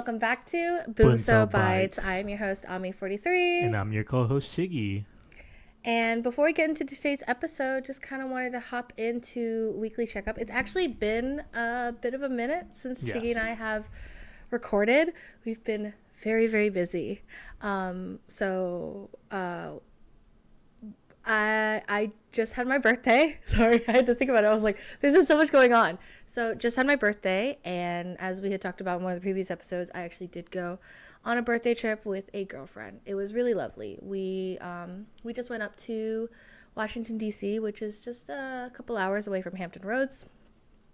welcome back to Bunso Bunso Bites. Bites. I'm your host, Ami43. And I'm your co-host, Chiggy. And before we get into today's episode, just kind of wanted to hop into Weekly Checkup. It's actually been a bit of a minute since Chiggy and I have recorded. We've been very, very busy. I just had my birthday. Sorry, I had to think about it. I was like, there's been so much going on. So just had my birthday, and as we had talked about in one of the previous episodes, I actually did go on a birthday trip with a girlfriend. It was really lovely. We just went up to Washington, D.C., which is just a couple hours away from Hampton Roads.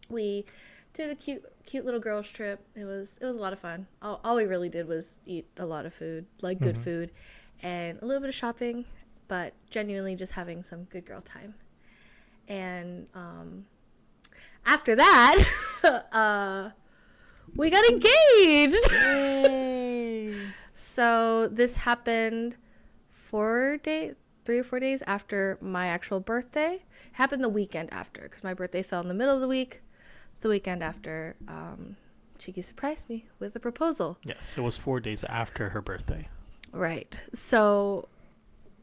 We did a cute little girls trip. It was a lot of fun. All we really did was eat a lot of food, like good food, and a little bit of shopping, but genuinely just having some good girl time. And after that, we got engaged. Yay! So this happened 3 or 4 days after my actual birthday. It happened the weekend after, because my birthday fell in the middle of the week. The weekend after, Chiki surprised me with a proposal. Yes, it was 4 days after her birthday. Right. So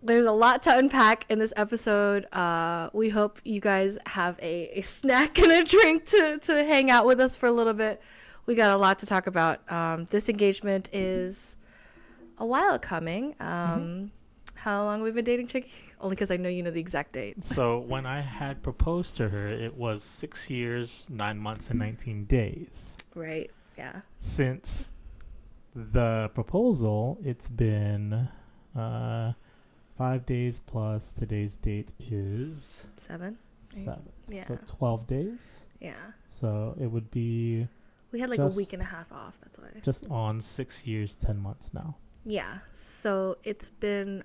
there's a lot to unpack in this episode. We hope you guys have a snack and a drink to hang out with us for a little bit. We got a lot to talk about. This engagement is a while coming. How long have we been dating, Chicky? Only because I know you know the exact date. So when I had proposed to her, it was 6 years, 9 months, and 19 days. Right. Yeah. Since the proposal, it's been 5 days plus today's date is 7. 7. Yeah. So 12 days. Yeah. So it would be We had like a week and a half off. That's why. just on 6 years, 10 months now. Yeah. So it's been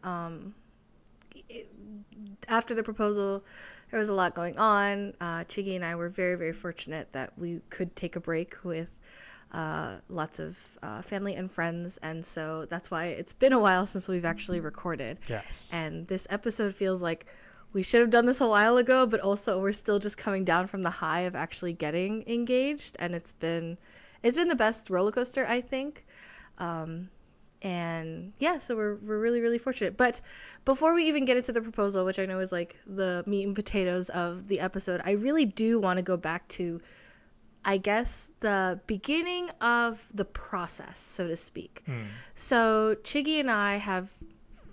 after the proposal, there was a lot going on. Chiggy and I were very, very fortunate that we could take a break with lots of family and friends, and so that's why it's been a while since we've actually recorded. Yes. And this episode feels like we should have done this a while ago, but also we're still just coming down from the high of actually getting engaged, and it's been the best roller coaster, I think. And yeah, so we're really, really fortunate. But before we even get into the proposal, which I know is like the meat and potatoes of the episode, I really do want to go back to, I guess, the beginning of the process, so to speak. So Chiggy and I have,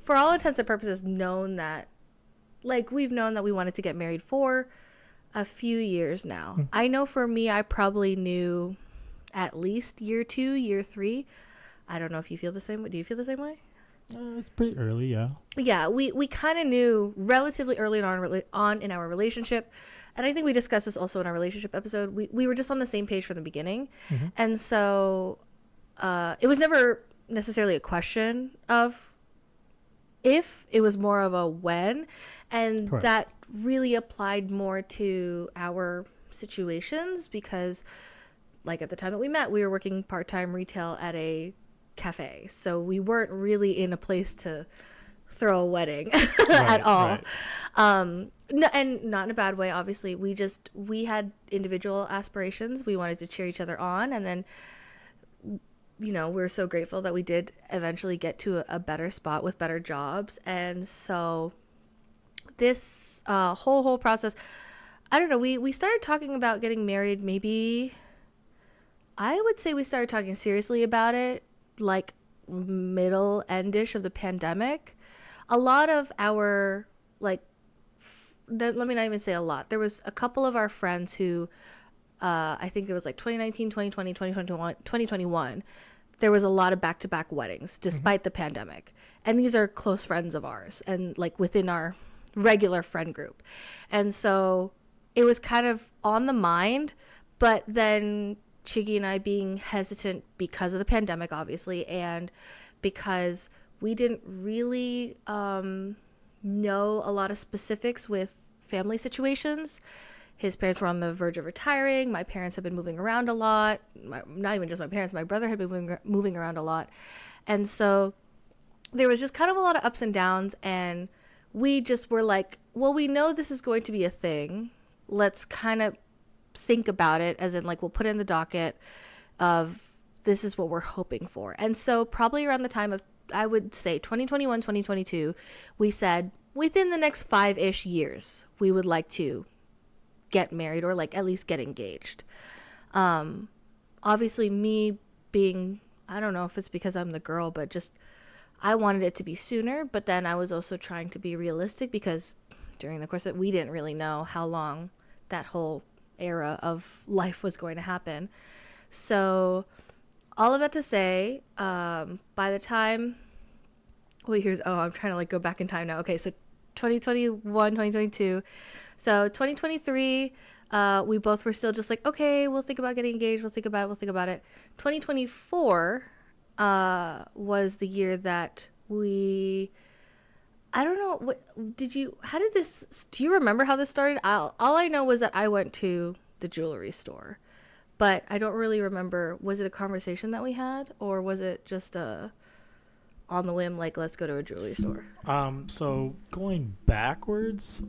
for all intents and purposes, known that, like, we've known that we wanted to get married for a few years now. I know for me, I probably knew at least year 2, year 3. I don't know if you feel the same way. Do you feel the same way? It's pretty early, yeah. Yeah, we kind of knew relatively early on in our relationship. And I think we discussed this also in our relationship episode. We were just on the same page from the beginning. And so it was never necessarily a question of if, it was more of a when. And Correct. that really applied more to our situations because, like, at the time that we met, we were working part-time retail at a cafe. So we weren't really in a place to throw a wedding at all. Right. No, and not in a bad way, obviously. We had individual aspirations. We wanted to cheer each other on. And then, you know, we're so grateful that we did eventually get to a better spot with better jobs. And so this whole process, I don't know, we started talking about getting married maybe, I would say we started talking seriously about it like middle endish of the pandemic. A lot of our, like, let me not even say a lot. There was a couple of our friends who, I think it was like 2019, 2020, 2021. There was a lot of back-to-back weddings despite the pandemic. And these are close friends of ours and like within our regular friend group. And so it was kind of on the mind, but then Chiggy and I being hesitant because of the pandemic, obviously, and because we didn't really know a lot of specifics with family situations. His parents were on the verge of retiring. My parents have been moving around a lot. Not even just my parents. My brother had been moving around a lot. And so there was just kind of a lot of ups and downs. And we just were like, well, we know this is going to be a thing. Let's kind of think about it, as in, like, we'll put in the docket of this is what we're hoping for. And so probably around the time of, I would say 2021, 2022, we said within the next 5-ish years, we would like to get married or like at least get engaged. Obviously me being, I don't know if it's because I'm the girl, but just I wanted it to be sooner, but then I was also trying to be realistic because during the course that we didn't really know how long that whole era of life was going to happen. So all of that to say, by the time, I'm trying to like go back in time now. Okay, so 2021, 2022. So 2023, we both were still just like, okay, we'll think about getting engaged. We'll think about it. 2024 was the year that I don't know, do you remember how this started? All I know was that I went to the jewelry store, but I don't really remember, was it a conversation that we had, or was it just on the whim, like, let's go to a jewelry store? So going backwards,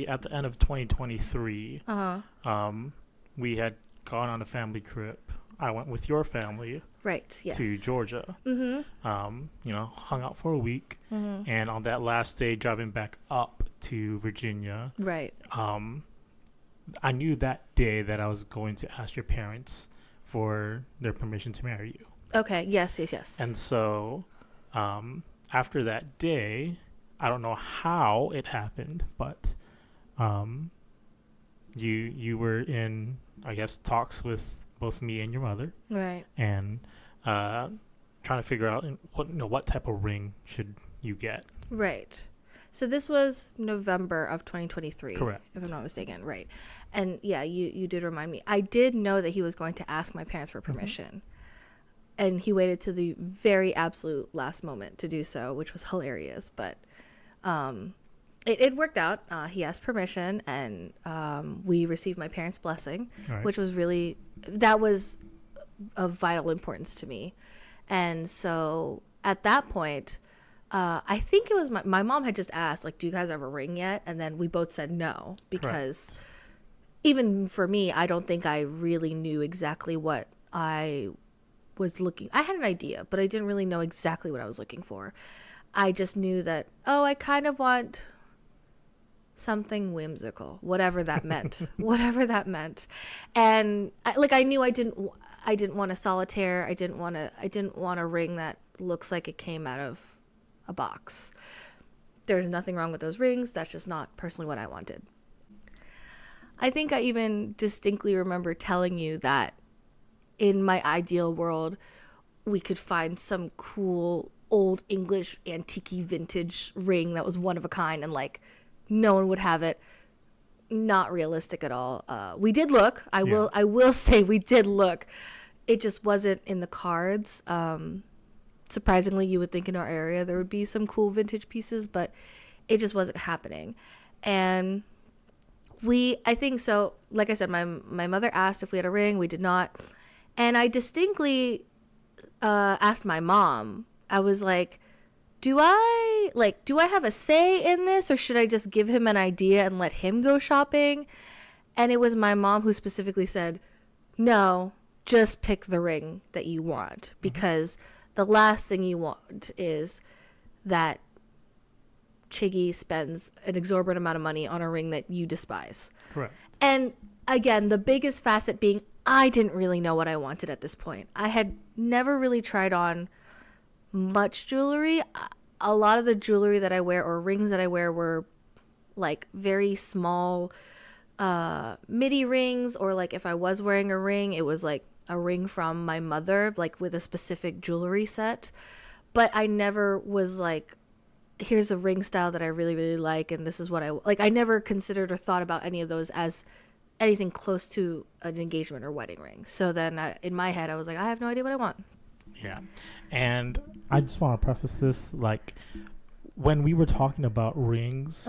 at the end of 2023, we had gone on a family trip. I went with your family, right? Yes. To Georgia. Hung out for a week, and on that last day, driving back up to Virginia, right? I knew that day that I was going to ask your parents for their permission to marry you. Okay. Yes. And so, after that day, I don't know how it happened, but you were in, I guess, talks with both me and your mother, right? And trying to figure out what type of ring should you get, right? So this was November of 2023, correct? If I'm not mistaken, right? And yeah, you did remind me. I did know that he was going to ask my parents for permission, and he waited to the very absolute last moment to do so, which was hilarious. But it worked out. He asked permission, and we received my parents' blessing, Right. which was that was of vital importance to me. And so at that point, I think it was my mom had just asked, like, do you guys have a ring yet? And then we both said no, because even for me, I don't think I really knew exactly what I was looking. I had an idea, but I didn't really know exactly what I was looking for. I just knew that, I kind of want something whimsical, whatever that meant. And I knew I didn't want a solitaire. I didn't want a ring that looks like it came out of a box. There's nothing wrong with those rings. That's just not personally what I wanted. I think I even distinctly remember telling you that in my ideal world, we could find some cool old English antique vintage ring that was one of a kind, and like no one would have it. Not realistic at all. We did look. I will say we did look. It just wasn't in the cards. Surprisingly, you would think in our area there would be some cool vintage pieces, but it just wasn't happening. And I think so, like I said, my mother asked if we had a ring. We did not. And I distinctly asked my mom. I was like, do I have a say in this, or should I just give him an idea and let him go shopping? And it was my mom who specifically said, no, just pick the ring that you want, because the last thing you want is that Chiggy spends an exorbitant amount of money on a ring that you despise. Correct. And again, the biggest facet being I didn't really know what I wanted at this point. I had never really tried on much jewelry. A lot of the jewelry that I wear, or rings that I wear, were like very small midi rings, or like if I was wearing a ring, it was like a ring from my mother, like with a specific jewelry set. But I never was like, here's a ring style that I really, really like, and this is what I like. I never considered or thought about any of those as anything close to an engagement or wedding ring. So then in my head, I was like, I have no idea what I want. Yeah. And I just want to preface this, like, when we were talking about rings,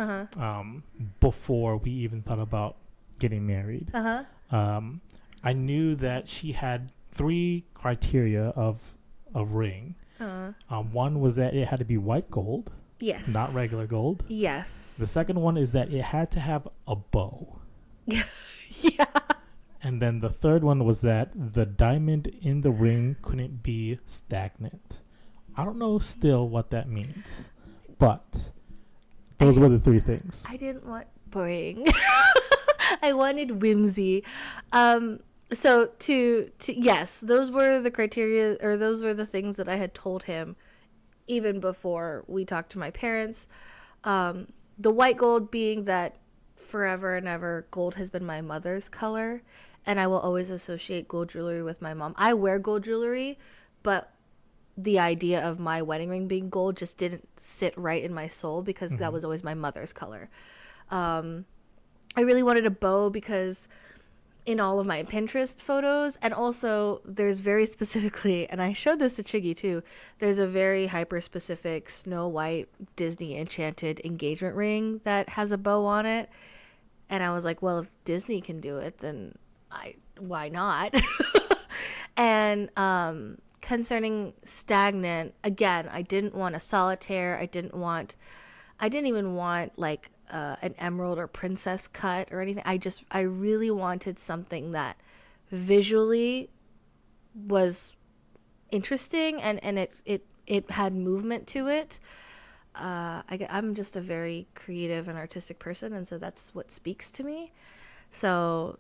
before we even thought about getting married, I knew that she had 3 criteria of a ring. One was that it had to be white gold. Yes. Not regular gold. Yes. The second one is that it had to have a bow. Yeah. And then the third one was that the diamond in the ring couldn't be stagnant. I don't know still what that means, but those were the three things. I didn't want boring. I wanted whimsy. So to yes, those were the criteria, or those were the things that I had told him even before we talked to my parents. The white gold being that forever and ever, gold has been my mother's color, and I will always associate gold jewelry with my mom. I wear gold jewelry, but the idea of my wedding ring being gold just didn't sit right in my soul because that was always my mother's color. I really wanted a bow because in all of my Pinterest photos, and also there's very specifically, and I showed this to Chiggy too, there's a very hyper specific Snow White Disney enchanted engagement ring that has a bow on it. And I was like, well, if Disney can do it, then why not? And concerning stagnant, again, I didn't want a solitaire. I didn't even want like an emerald or princess cut or anything. I really wanted something that visually was interesting and it had movement to it. I'm just a very creative and artistic person, and so that's what speaks to me. So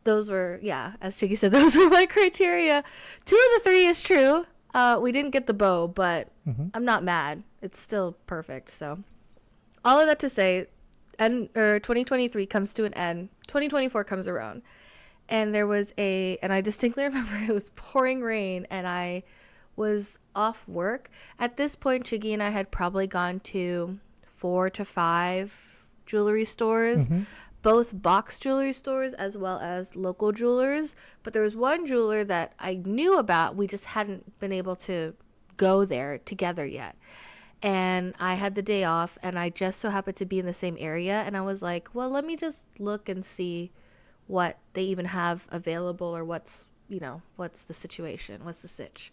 those were, yeah, as Chiggy said, those were my criteria. 2 of the 3 is true. We didn't get the bow, but I'm not mad. It's still perfect. So all of that to say, 2023 comes to an end. 2024 comes around, and there was and I distinctly remember it was pouring rain, and I was off work. At this point, Chiggy and I had probably gone to 4 to 5 jewelry stores, both box jewelry stores as well as local jewelers. But there was one jeweler that I knew about. We just hadn't been able to go there together yet. And I had the day off, and I just so happened to be in the same area. And I was like, well, let me just look and see what they even have available, or what's the situation, what's the sitch.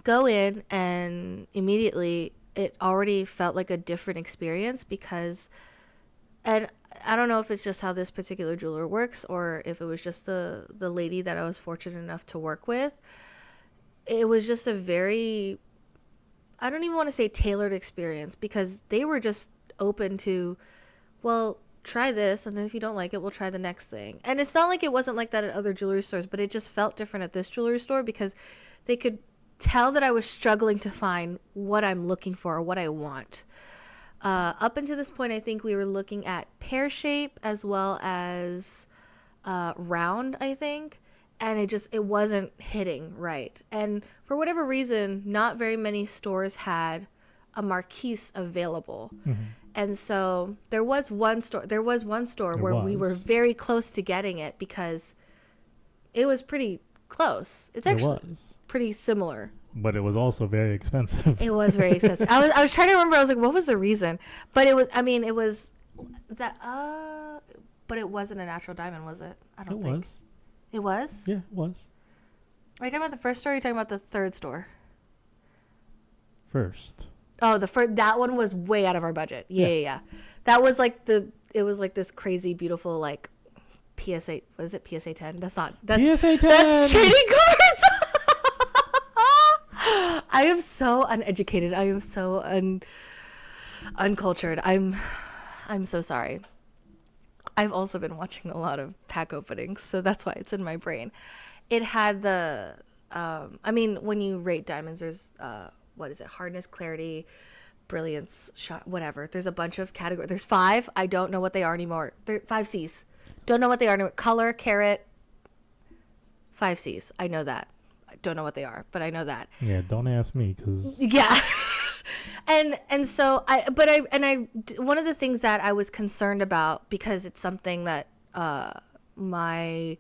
Go in, and immediately it already felt like a different experience because, and I don't know if it's just how this particular jeweler works or if it was just the lady that I was fortunate enough to work with. It was just a very, I don't even want to say tailored experience, because they were just open to, well, try this, and then if you don't like it, we'll try the next thing. And it's not like it wasn't like that at other jewelry stores, but it just felt different at this jewelry store because they could tell that I was struggling to find what I'm looking for or what I want. Up until this point, I think we were looking at pear shape as well as round, I think. And it wasn't hitting right. And for whatever reason, not very many stores had a marquise available. And so there was one store where we were very close to getting it because it was pretty close. It's actually pretty similar. But it was also very expensive. It was very expensive. I was trying to remember. I was like, what was the reason? But it was that, but it wasn't a natural diamond, was it? I don't think. It was? Yeah, it was. Are you talking about the first store, or are you talking about the third store? First. Oh, that one was way out of our budget. Yeah. That was like it was like this crazy, beautiful, like, PSA, what is it? PSA 10? That's PSA 10! That's trading cards! I am so uneducated. I am so uncultured. I'm so sorry. I've also been watching a lot of pack openings, so that's why it's in my brain. It had the, when you rate diamonds, there's, hardness, clarity, brilliance, shot, whatever. There's a bunch of categories. There's 5. I don't know what they are anymore. 5 C's. Don't know what they are anymore. Color, carat, 5 C's. I know that. I don't know what they are, but I know that. Yeah, don't ask me, because... Yeah. And so one of the things that I was concerned about, because it's something that my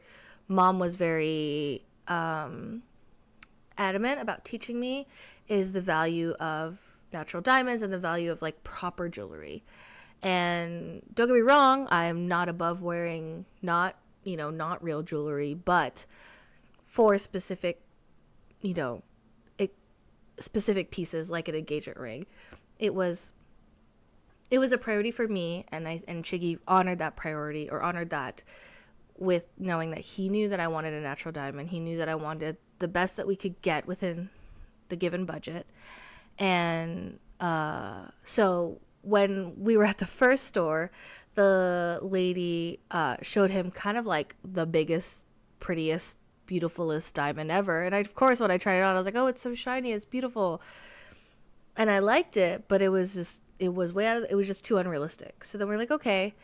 mom was very adamant about teaching me, is the value of natural diamonds and the value of like proper jewelry. And don't get me wrong, I am not above wearing not real jewelry, but for specific specific pieces like an engagement ring, it was a priority for me, and Chiggy honored that priority, or honored that with knowing that he knew that I wanted a natural diamond. He knew that I wanted the best that we could get within the given budget. And so when we were at the first store, the lady showed him kind of like the biggest, prettiest, beautifulest diamond ever. And of course, when I tried it on, I was like, oh, it's so shiny, it's beautiful. And I liked it, but it was just too unrealistic. So then we're like, okay.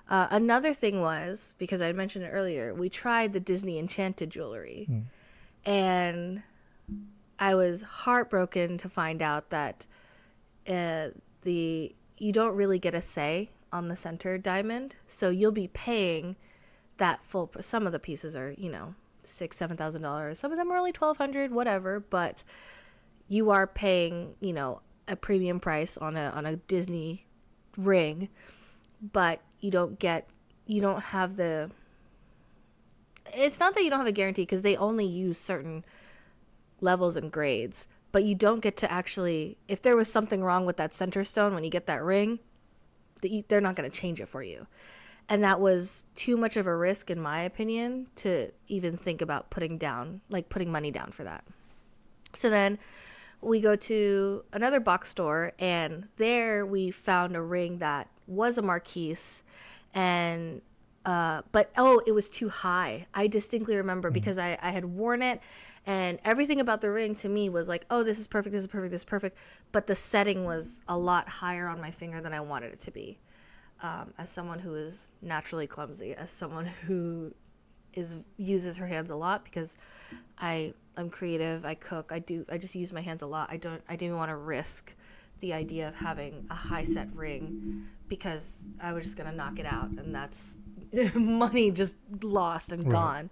Another thing was, because I mentioned it earlier, we tried the Disney Enchanted jewelry. And I was heartbroken to find out that you don't really get a say on the center diamond. So you'll be paying that full. Some of the pieces are, $6,000-$7,000. Some of them are only $1,200, whatever. But you are paying, a premium price on a Disney ring, but you don't have the. It's not that you don't have a guarantee, because they only use certain levels and grades, but you don't get to actually, if there was something wrong with that center stone when you get that ring, they're not going to change it for you. And that was too much of a risk, in my opinion, to even think about putting money down for that. So then we go to another box store, and there we found a ring that was a Marquise, and but it was too high. I distinctly remember, because I had worn it, and everything about the ring to me was like, oh, this is perfect, this is perfect, this is perfect. But the setting was a lot higher on my finger than I wanted it to be. As someone who is naturally clumsy, as someone who uses her hands a lot, because I'm creative, I cook, I just use my hands a lot. I didn't want to risk the idea of having a high set ring, because I was just gonna knock it out, and that's money just lost and gone.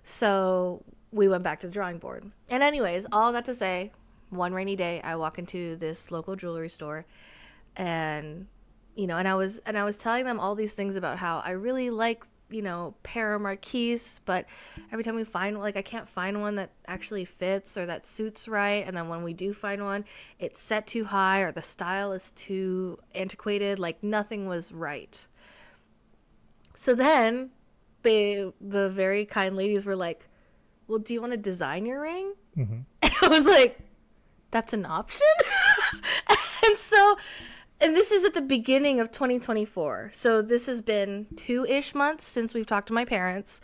So we went back to the drawing board. And anyways, all that to say, one rainy day, I walk into this local jewelry store, and and I was telling them all these things about how I really like Para Marquise, but every time we find, I can't find one that actually fits or that suits right. And then when we do find one, it's set too high, or the style is too antiquated. Nothing was right. So then the very kind ladies were like, well, do you want to design your ring? And I was like, that's an option? And this is at the beginning of 2024. So this has been 2-ish months since we've talked to my parents.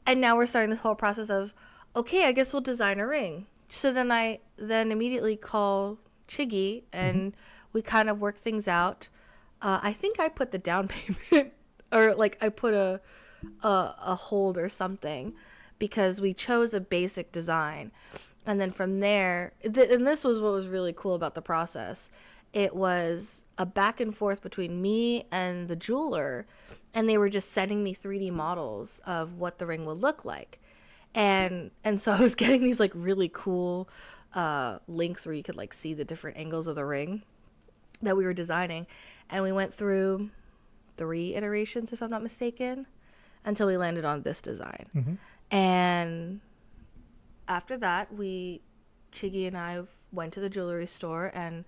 And now we're starting this whole process of, okay, I guess we'll design a ring. So then I immediately call Chiggy, and we kind of work things out. I think I put the down payment, or I put a hold or something, because we chose a basic design. And then from there, and this was what was really cool about the process. It was a back and forth between me and the jeweler, and they were just sending me 3D models of what the ring would look like. And so I was getting these really cool links where you could see the different angles of the ring that we were designing. And we went through 3 iterations, if I'm not mistaken, until we landed on this design. And after that, Chiggy and I went to the jewelry store, and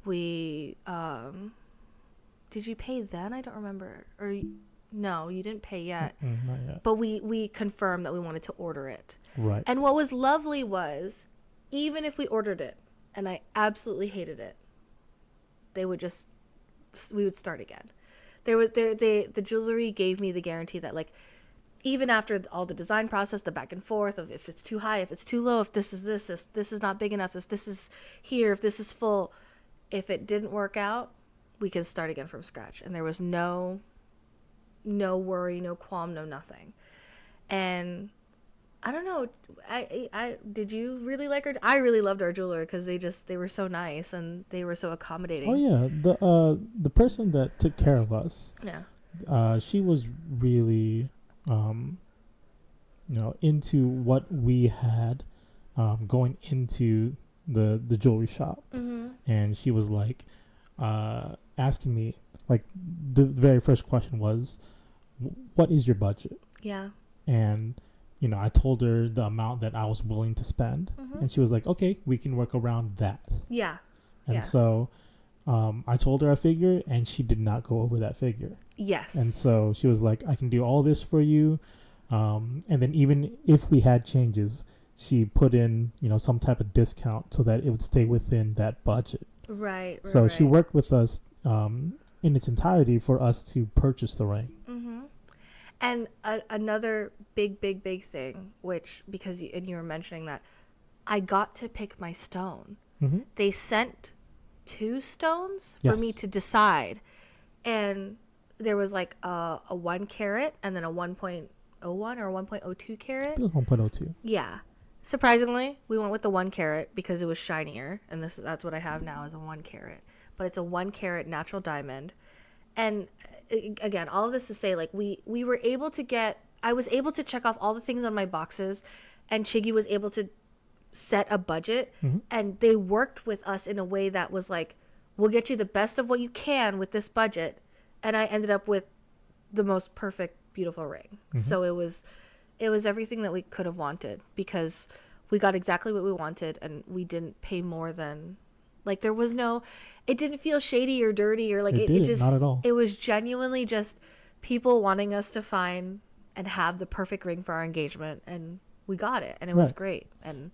we did you pay then? I don't remember. Or no, you didn't pay yet. Not yet. But we confirmed that we wanted to order it. Right. And what was lovely was, even if we ordered it and I absolutely hated it, we would start again. The jewelry gave me the guarantee that even after all the design process, the back and forth of if it's too high, if it's too low, if this is this, if this is not big enough, if this is here, if this is full, if it didn't work out, we could start again from scratch. And there was no worry, no qualm, no nothing. And I don't know, I did you really like her? I really loved our jeweler, because they were so nice, and they were so accommodating. Oh yeah, the person that took care of us, she was really into what we had going into the jewelry shop. And she was asking me, the very first question was, what is your budget? And I told her the amount that I was willing to spend, and she was like, okay, we can work around that. And so I told her a figure, and she did not go over that figure. Yes. And so she was like, I can do all this for you. And then even if we had changes, she put in, some type of discount so that it would stay within that budget. Right. So she worked with us in its entirety for us to purchase the ring. Mm-hmm. And another big thing, which, because you were mentioning that, I got to pick my stone. Mm-hmm. They sent 2 stones for me to decide. And there was like a 1 carat and then a 1.01 or 1.02 carat. It was 1.02. Yeah. Surprisingly, we went with the 1 carat because it was shinier. And that's what I have now is a 1 carat. But it's a 1 carat natural diamond. And again, all of this to say, like, we were able to I was able to check off all the things on my boxes, and Chiggy was able to set a budget, mm-hmm. and they worked with us in a way that was like, we'll get you the best of what you can with this budget. And I ended up with the most perfect, beautiful ring. Mm-hmm. So it was everything that we could have wanted, because we got exactly what we wanted, and we didn't pay more than, like, there was no, it didn't feel shady or dirty or like it just, not at all. It was genuinely just people wanting us to find and have the perfect ring for our engagement, and we got it, and it was great. And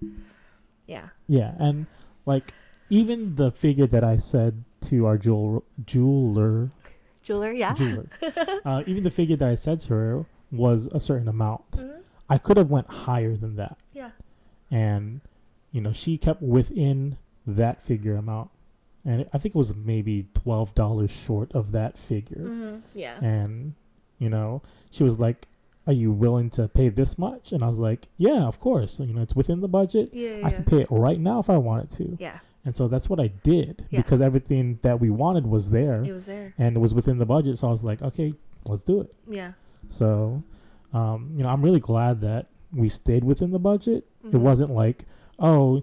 yeah, and like, even the figure that I said to our jeweler, even the figure that I said to her was a certain amount. Mm-hmm. I could have went higher than that. Yeah. And she kept within that figure amount, and I think it was maybe $12 short of that figure. Mm-hmm. Yeah. And she was like, are you willing to pay this much? And I was like, yeah, of course. It's within the budget. I can pay it right now if I wanted to. Yeah. And so that's what I did, because everything that we wanted was there. It was there. And it was within the budget. So I was like, okay, let's do it. Yeah. So, I'm really glad that we stayed within the budget. Mm-hmm. It wasn't like, the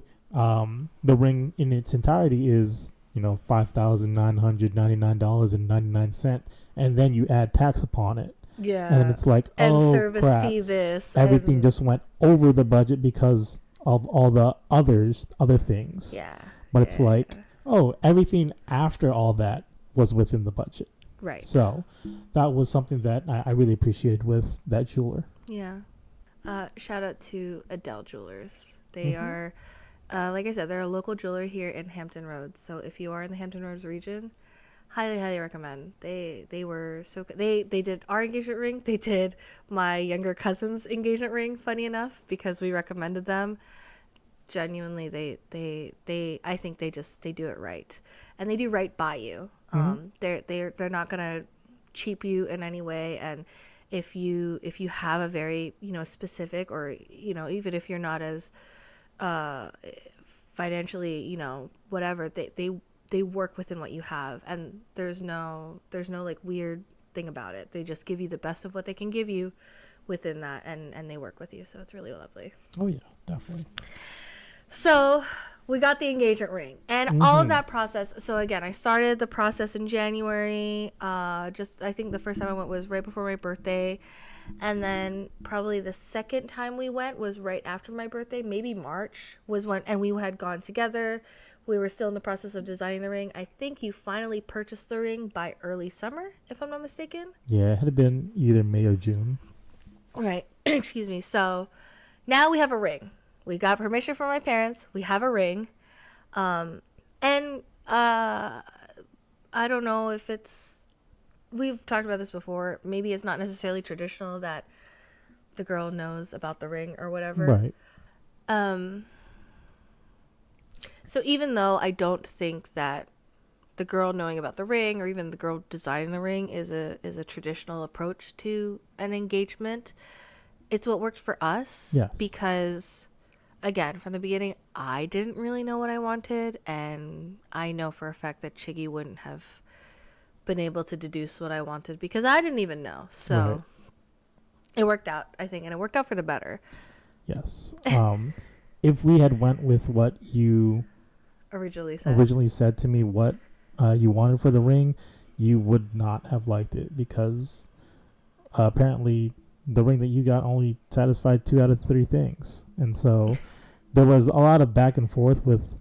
ring in its entirety is, $5,999.99, and then you add tax upon it. Yeah. And then it's like, and oh, service crap. fee this. Everything just went over the budget because of all the other things. Yeah. But it's like, oh, everything after all that was within the budget. Right. So that was something that I really appreciated with that jeweler. Yeah. Shout out to Adele Jewelers. They are, like I said, they're a local jeweler here in Hampton Roads. So if you are in the Hampton Roads region, highly recommend. They were so good. They did our engagement ring. They did my younger cousin's engagement ring, funny enough, because we recommended them. Genuinely, they I think they do it right, and they do right by you. They're not gonna cheap you in any way. And if you have a very specific, or even if you're not as financially whatever, they work within what you have, and there's no like weird thing about it. They just give you the best of what they can give you within that, and they work with you. So it's really lovely. Oh yeah, definitely. So we got the engagement ring and all of that process. So again, I started the process in January. I think the first time I went was right before my birthday. And then probably the second time we went was right after my birthday, maybe March was when, and we had gone together. We were still in the process of designing the ring. I think you finally purchased the ring by early summer, if I'm not mistaken. Yeah, it had been either May or June. Right. Excuse me. So now we have a ring. We got permission from my parents. We have a ring. I don't know if we've talked about this before. Maybe it's not necessarily traditional that the girl knows about the ring or whatever. Right. So even though I don't think that the girl knowing about the ring or even the girl designing the ring is a traditional approach to an engagement, it's what worked for us. Yes. Because again, from the beginning, I didn't really know what I wanted, and I know for a fact that Chiggy wouldn't have been able to deduce what I wanted because I didn't even know. So It worked out, I think, and it worked out for the better. Yes. If we had went with what you originally said to me, what you wanted for the ring, you would not have liked it, because apparently the ring that you got only satisfied 2 out of 3 things. And so there was a lot of back and forth with,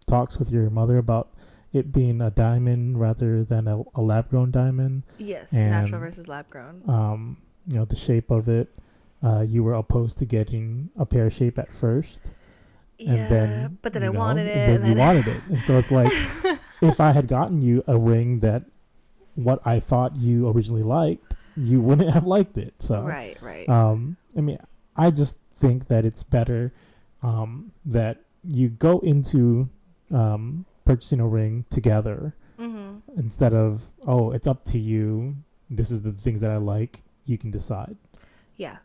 talks with your mother about it being a diamond rather than a lab grown diamond. Yes, and, natural versus lab grown. The shape of it. You were opposed to getting a pear shape at first. Yeah, and then, but then I wanted it. And then you wanted it. And so it's like, if I had gotten you a ring that what I thought you originally liked, you wouldn't have liked it. So right. I just think that it's better that you go into purchasing a ring together instead of, it's up to you. This is the things that I like. You can decide. Yeah.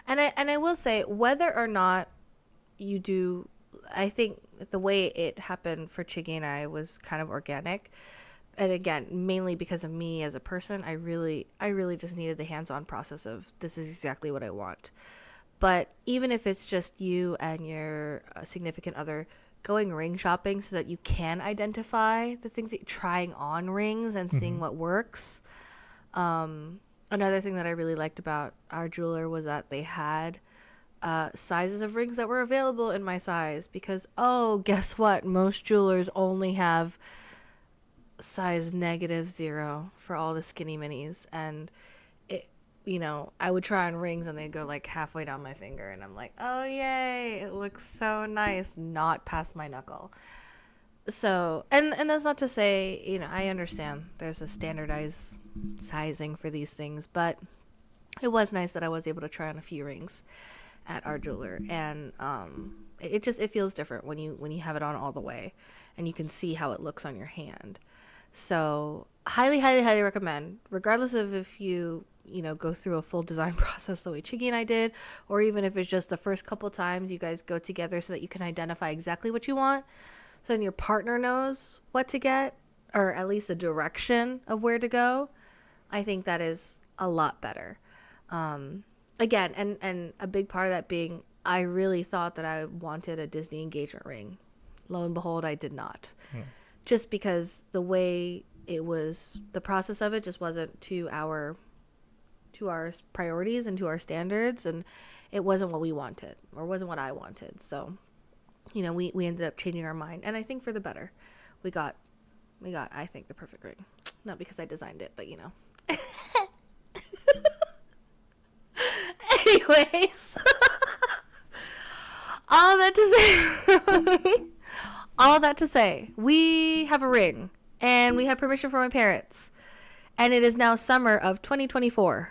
And I will say, whether or not you do, I think the way it happened for Chiggy and I was kind of organic. And again, mainly because of me as a person, I really just needed the hands-on process of, this is exactly what I want. But even if it's just you and your significant other going ring shopping so that you can identify the things, trying on rings and seeing what works. Another thing that I really liked about our jeweler was that they had sizes of rings that were available in my size, because guess what, most jewelers only have size -0 for all the skinny minis, and it, I would try on rings and they'd go like halfway down my finger, and I'm like, oh yay, it looks so nice, not past my knuckle. So, and that's not to say, I understand there's a standardized sizing for these things, but it was nice that I was able to try on a few rings at our jeweler, and it feels different when you have it on all the way and you can see how it looks on your hand. So highly recommend, regardless of if you go through a full design process the way Chiggy and I did, or even if it's just the first couple times you guys go together so that you can identify exactly what you want, so then your partner knows what to get, or at least a direction of where to go. I think that is a lot better. Again, and a big part of that being, I really thought that I wanted a Disney engagement ring. Lo and behold, I did not. Just because the way it was, the process of it just wasn't to our priorities and to our standards, and it wasn't what we wanted, or wasn't what I wanted. So, we ended up changing our mind, and I think for the better. We got, I think, the perfect ring. Not because I designed it, but Anyways, all that to say, we have a ring, and we have permission from my parents, and it is now summer of 2024.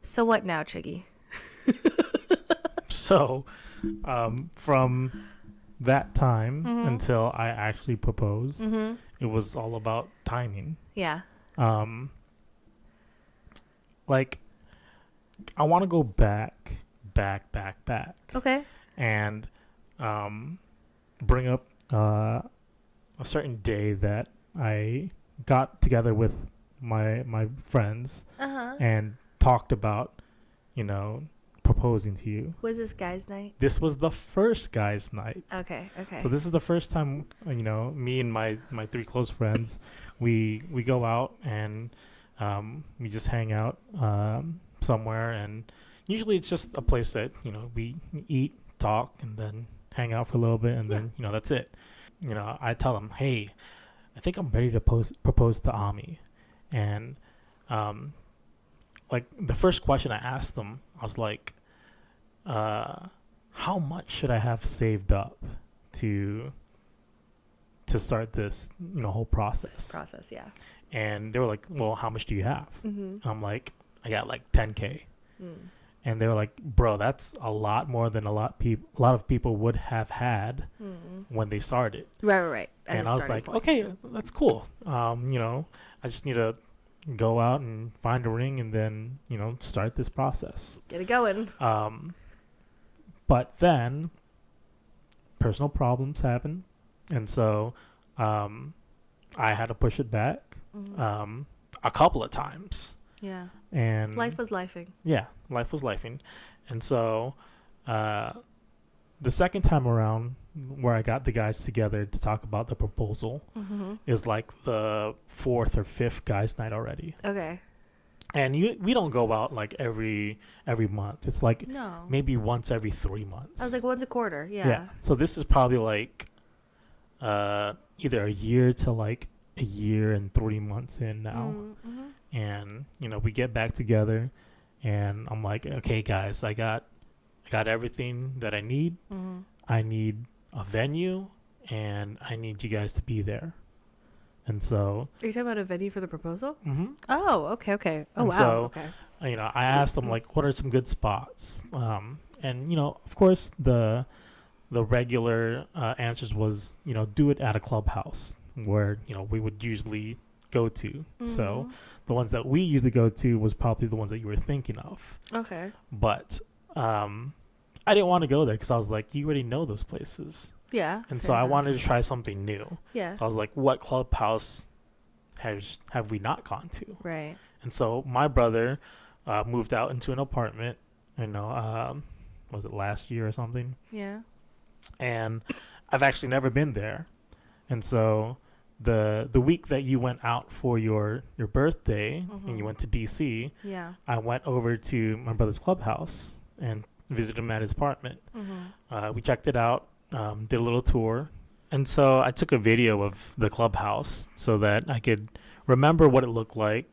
So what now, Chiggy? So, from that time until I actually proposed, it was all about timing. Yeah. Like, I want to go back. Okay. And bring up a certain day that I got together with my friends and talked about, proposing to you. Was this guys' night? This was the first guys' night. Okay. So this is the first time, me and my three close friends, we go out and we just hang out somewhere, and usually it's just a place that, we eat, talk, and then hang out for a little bit, and then, that's it. I tell them, hey, I think I'm ready to propose to Ami. And like the first question I asked them, I was like, how much should I have saved up to start this, whole process? Yeah. And they were like, well, how much do you have? I'm like, I got like 10K. And they were like, bro, that's a lot more than a lot of people would have had when they started. Right. And I was like, okay, that's cool. I just need to go out and find a ring and then, start this process. Get it going. But then personal problems happened. And so I had to push it back a couple of times. Yeah. And life was lifing. Yeah, life was lifing. And so the second time around, where I got the guys together to talk about the proposal is like the 4th or 5th guys night already. Okay. And we don't go out like every month. It's like maybe once every 3 months. I was like once a quarter. Yeah. Yeah. So this is probably like either a year to like a year and 3 months in now. And we get back together, and I'm like, okay, guys, I got everything that I need. I need a venue, and I need you guys to be there. And so, are you talking about a venue for the proposal? Oh, okay. Oh, wow. So, okay. I asked them like, what are some good spots? And of course, the regular answers was, do it at a clubhouse where we would usually go to. So the ones that we usually go to was probably the ones that you were thinking of. Okay. But I didn't want to go there because I was like, you already know those places. Yeah. And so I wanted to try something new. Yeah. So I was like, what clubhouse have we not gone to? Right. And so my brother moved out into an apartment, was it last year or something? Yeah. And I've actually never been there. And so the week that you went out for your birthday and you went to DC, I went over to my brother's clubhouse and visited him at his apartment. We checked it out, did a little tour. And so I took a video of the clubhouse so that I could remember what it looked like,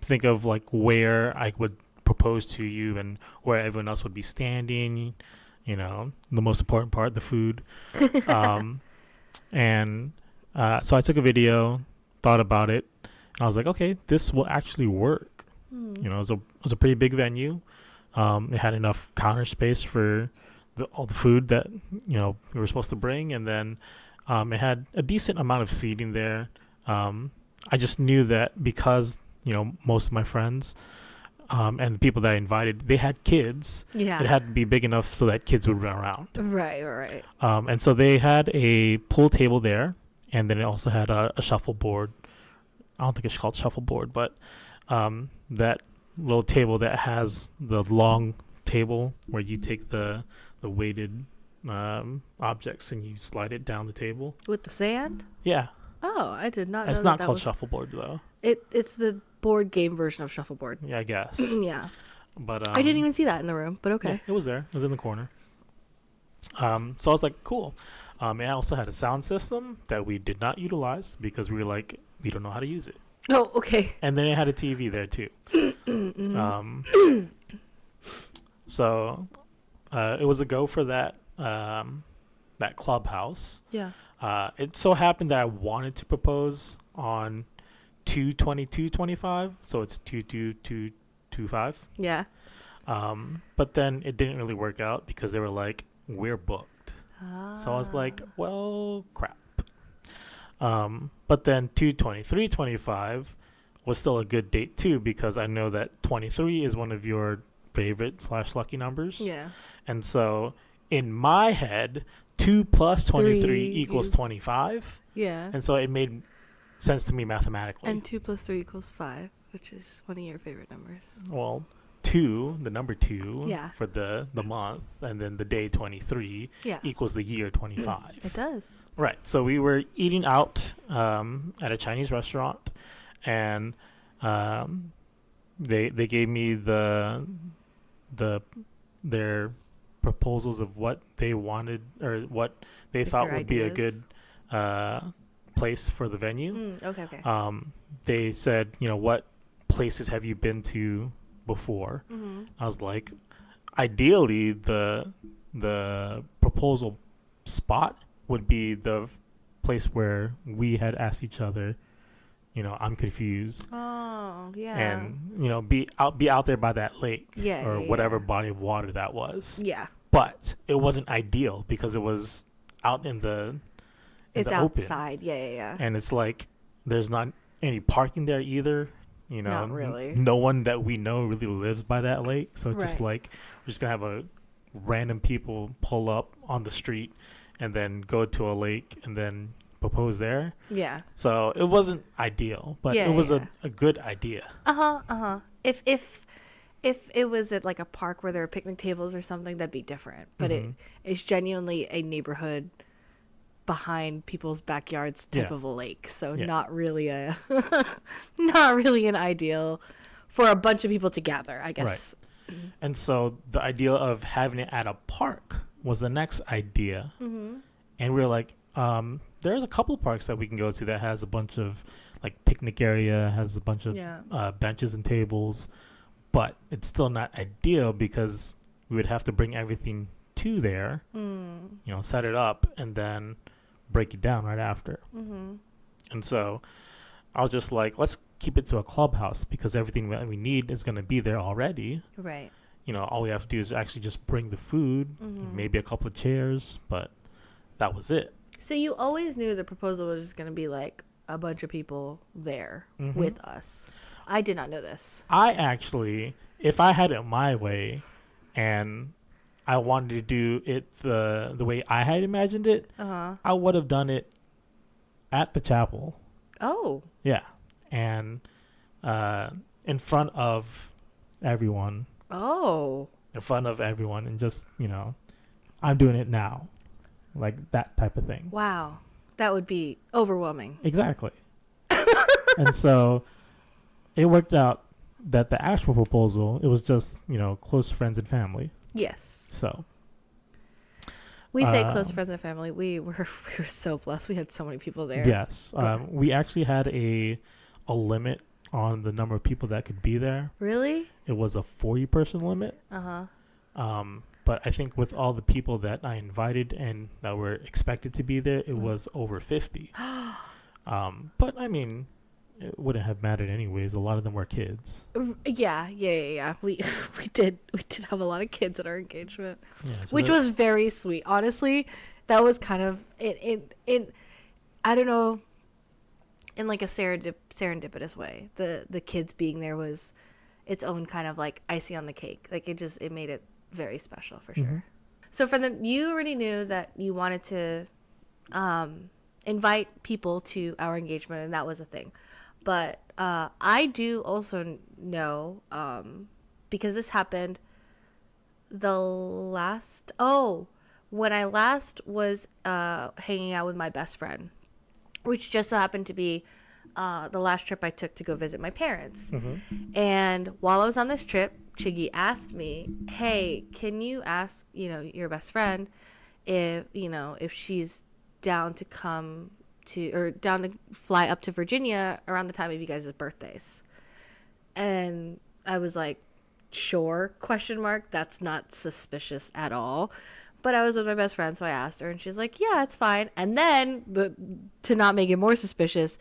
think of like where I would propose to you and where everyone else would be standing, the most important part, the food. And so I took a video, thought about it, and I was like, okay, this will actually work. It was a pretty big venue. It had enough counter space for all the food that we were supposed to bring, and then it had a decent amount of seating there. I just knew that because most of my friends and the people that I invited, they had kids. Yeah, it had to be big enough so that kids would run around. Right. And so they had a pool table there, and then it also had a shuffleboard. I don't think it's called shuffleboard, but that little table that has the long table where you take the weighted objects and you slide it down the table with the sand. Yeah. Oh, I did not know. It's not called shuffleboard though. It's the board game version of shuffleboard. Yeah, I guess. Yeah. But I didn't even see that in the room, but okay. Yeah, it was there. It was in the corner. So I was like, cool. It also had a sound system that we did not utilize because we were like, we don't know how to use it. Oh, okay. And then it had a TV there too. So it was a go for that clubhouse. Yeah. It so happened that I wanted to propose on 2/22/25, so it's 2/22/25. Yeah. But then it didn't really work out because they were like, we're booked. So I was like, well, crap. But then 2/23/25 was still a good date too because I know that 23 is one of your favorite / lucky numbers. Yeah. And so in my head, 2 plus 23 equals 25. Yeah. And so it made sense to me mathematically. And 2 plus 3 equals 5, which is one of your favorite numbers. Well, 2, the number 2 yeah. for the month, and then the day 23 equals the year 25. It does. Right. So we were eating out at a Chinese restaurant, and they gave me their proposals of what they wanted or what they thought would be a good place for the venue. Okay. They said, what places have you been to before? I was like, ideally the proposal spot would be the place where we had asked each other, I'm confused. Oh, yeah. And be out there by that lake or whatever body of water that was. Yeah. But it wasn't ideal because it was out in the outside. Open. Yeah. And it's like there's not any parking there either. Not really. No one that we know really lives by that lake. So it's just like we're just going to have a random people pull up on the street and then go to a lake and then propose there. Yeah. So it wasn't ideal, but it was a good idea. If if it was at like a park where there were picnic tables or something, that'd be different. But it's genuinely a neighborhood behind people's backyards type of a lake. So not really not really an ideal for a bunch of people to gather, I guess. Right. And so the idea of having it at a park was the next idea. And we were like, there's a couple parks that we can go to that has a bunch of like picnic area, has a bunch of benches and tables, but it's still not ideal because we would have to bring everything to there, set it up and then break it down right after. And so I was just like, let's keep it to a clubhouse because everything that we need is going to be there already. Right. All we have to do is actually just bring the food, maybe a couple of chairs, but that was it. So you always knew the proposal was just going to be like a bunch of people there with us. I did not know this. I actually, if I had it my way and I wanted to do it the way I had imagined it, I would have done it at the chapel. Oh. Yeah. And in front of everyone. Oh. In front of everyone and just, I'm doing it now. Like that type of thing. Wow. That would be overwhelming. Exactly. And so it worked out that the actual proposal, it was just, close friends and family. Yes. So. We say close friends and family. We were so blessed. We had so many people there. Yes. We actually had a limit on the number of people that could be there. Really? It was a 40-person limit. But I think with all the people that I invited and that were expected to be there, it was over 50. But I mean, it wouldn't have mattered anyways. A lot of them were kids. Yeah. We did have a lot of kids at our engagement, so which was very sweet. Honestly, that was kind of in I don't know, in like a serendipitous way. The kids being there was its own kind of like icing on the cake. Like it made it very special for sure. So you already knew that you wanted to invite people to our engagement, and that was a thing. But I do also know, because this happened when I last was hanging out with my best friend, which just so happened to be the last trip I took to go visit my parents. And while I was on this trip, Chiggy asked me, hey, can you ask, your best friend if she's down to come down to fly up to Virginia around the time of you guys' birthdays. And I was like, sure, ? That's not suspicious at all. But I was with my best friend, so I asked her, and she's like, yeah, it's fine. And then, to not make it more suspicious,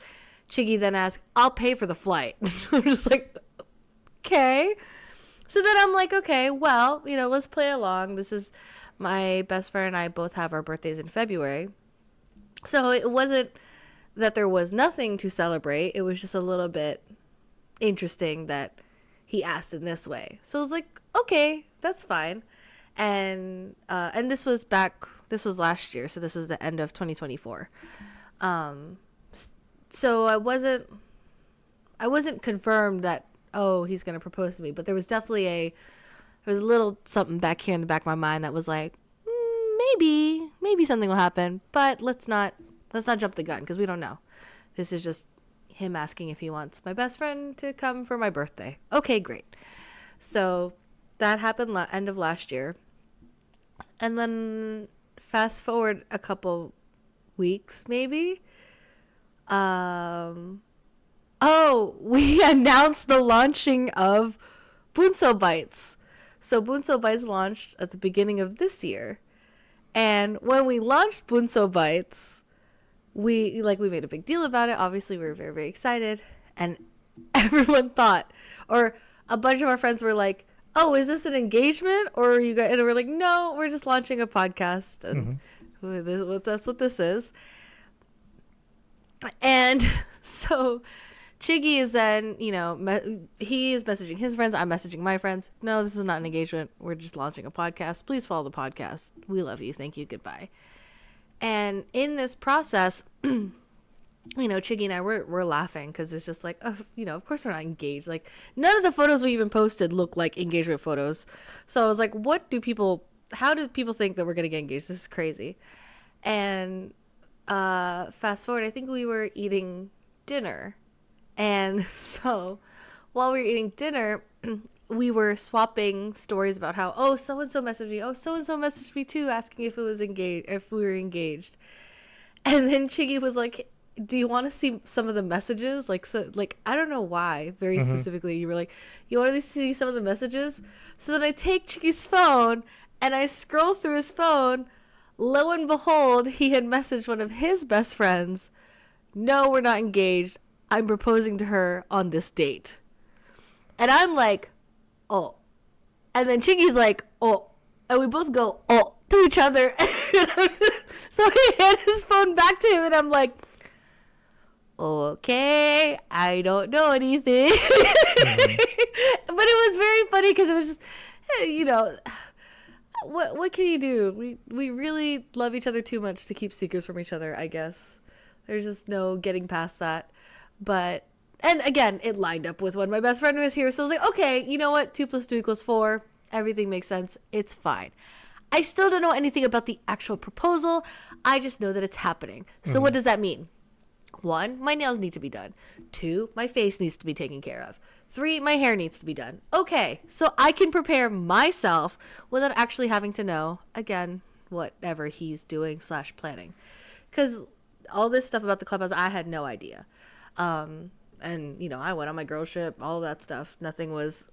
Chiggy then asked, I'll pay for the flight. I'm just like, okay. So then I'm like, okay, well, let's play along. This is my best friend and I both have our birthdays in February. So it wasn't that there was nothing to celebrate. It was just a little bit interesting that he asked in this way. So I was like, okay, that's fine. And this was last year. So this was the end of 2024. So I wasn't confirmed that, he's going to propose to me, but there was definitely a little something back here in the back of my mind that was like, maybe something will happen, but let's not jump the gun because we don't know. This is just him asking if he wants my best friend to come for my birthday. Okay, great. So that happened end of last year. And then fast forward a couple weeks, maybe. We announced the launching of Bunso Bites. So Bunso Bites launched at the beginning of this year. And when we launched Bunso Bites, we made a big deal about it. Obviously, we were very, very excited. And everyone thought, or a bunch of our friends were like, oh, is this an engagement? Or are you guys? And we're like, no, we're just launching a podcast. And that's what this is. And so Chiggy is then, he is messaging his friends. I'm messaging my friends. No, this is not an engagement. We're just launching a podcast. Please follow the podcast. We love you. Thank you. Goodbye. And in this process, Chiggy and I we're laughing because it's just like, oh, of course we're not engaged. Like, none of the photos we even posted look like engagement photos. So I was like, how do people think that we're gonna get engaged? This is crazy. And fast forward, I think we were eating dinner, and so while we were eating dinner, we were swapping stories about how, oh, so and so messaged me, oh, so and so messaged me too, asking if we were engaged. And then Chiggy was like, do you want to see some of the messages? Like, so, like, I don't know why, very specifically, you were like, you want to see some of the messages? So then I take Chiggy's phone and I scroll through his phone. Lo and behold, he had messaged one of his best friends, no, we're not engaged. I'm proposing to her on this date. And I'm like, oh. And then Chiggy's like, oh. And we both go, oh, to each other. So he hand his phone back to him, and I'm like, okay, I don't know anything. But it was very funny because it was just, what can you do? We really love each other too much to keep secrets from each other, I guess. There's just no getting past that. But, and again, it lined up with when my best friend was here. So I was like, okay, you know what? 2 + 2 = 4. Everything makes sense. It's fine. I still don't know anything about the actual proposal. I just know that it's happening. So what does that mean? 1, my nails need to be done. 2, my face needs to be taken care of. 3, my hair needs to be done. Okay, so I can prepare myself without actually having to know, again, whatever he's doing / planning. Because all this stuff about the clubhouse, I had no idea. And, I went on my girl ship, all of that stuff. Nothing was,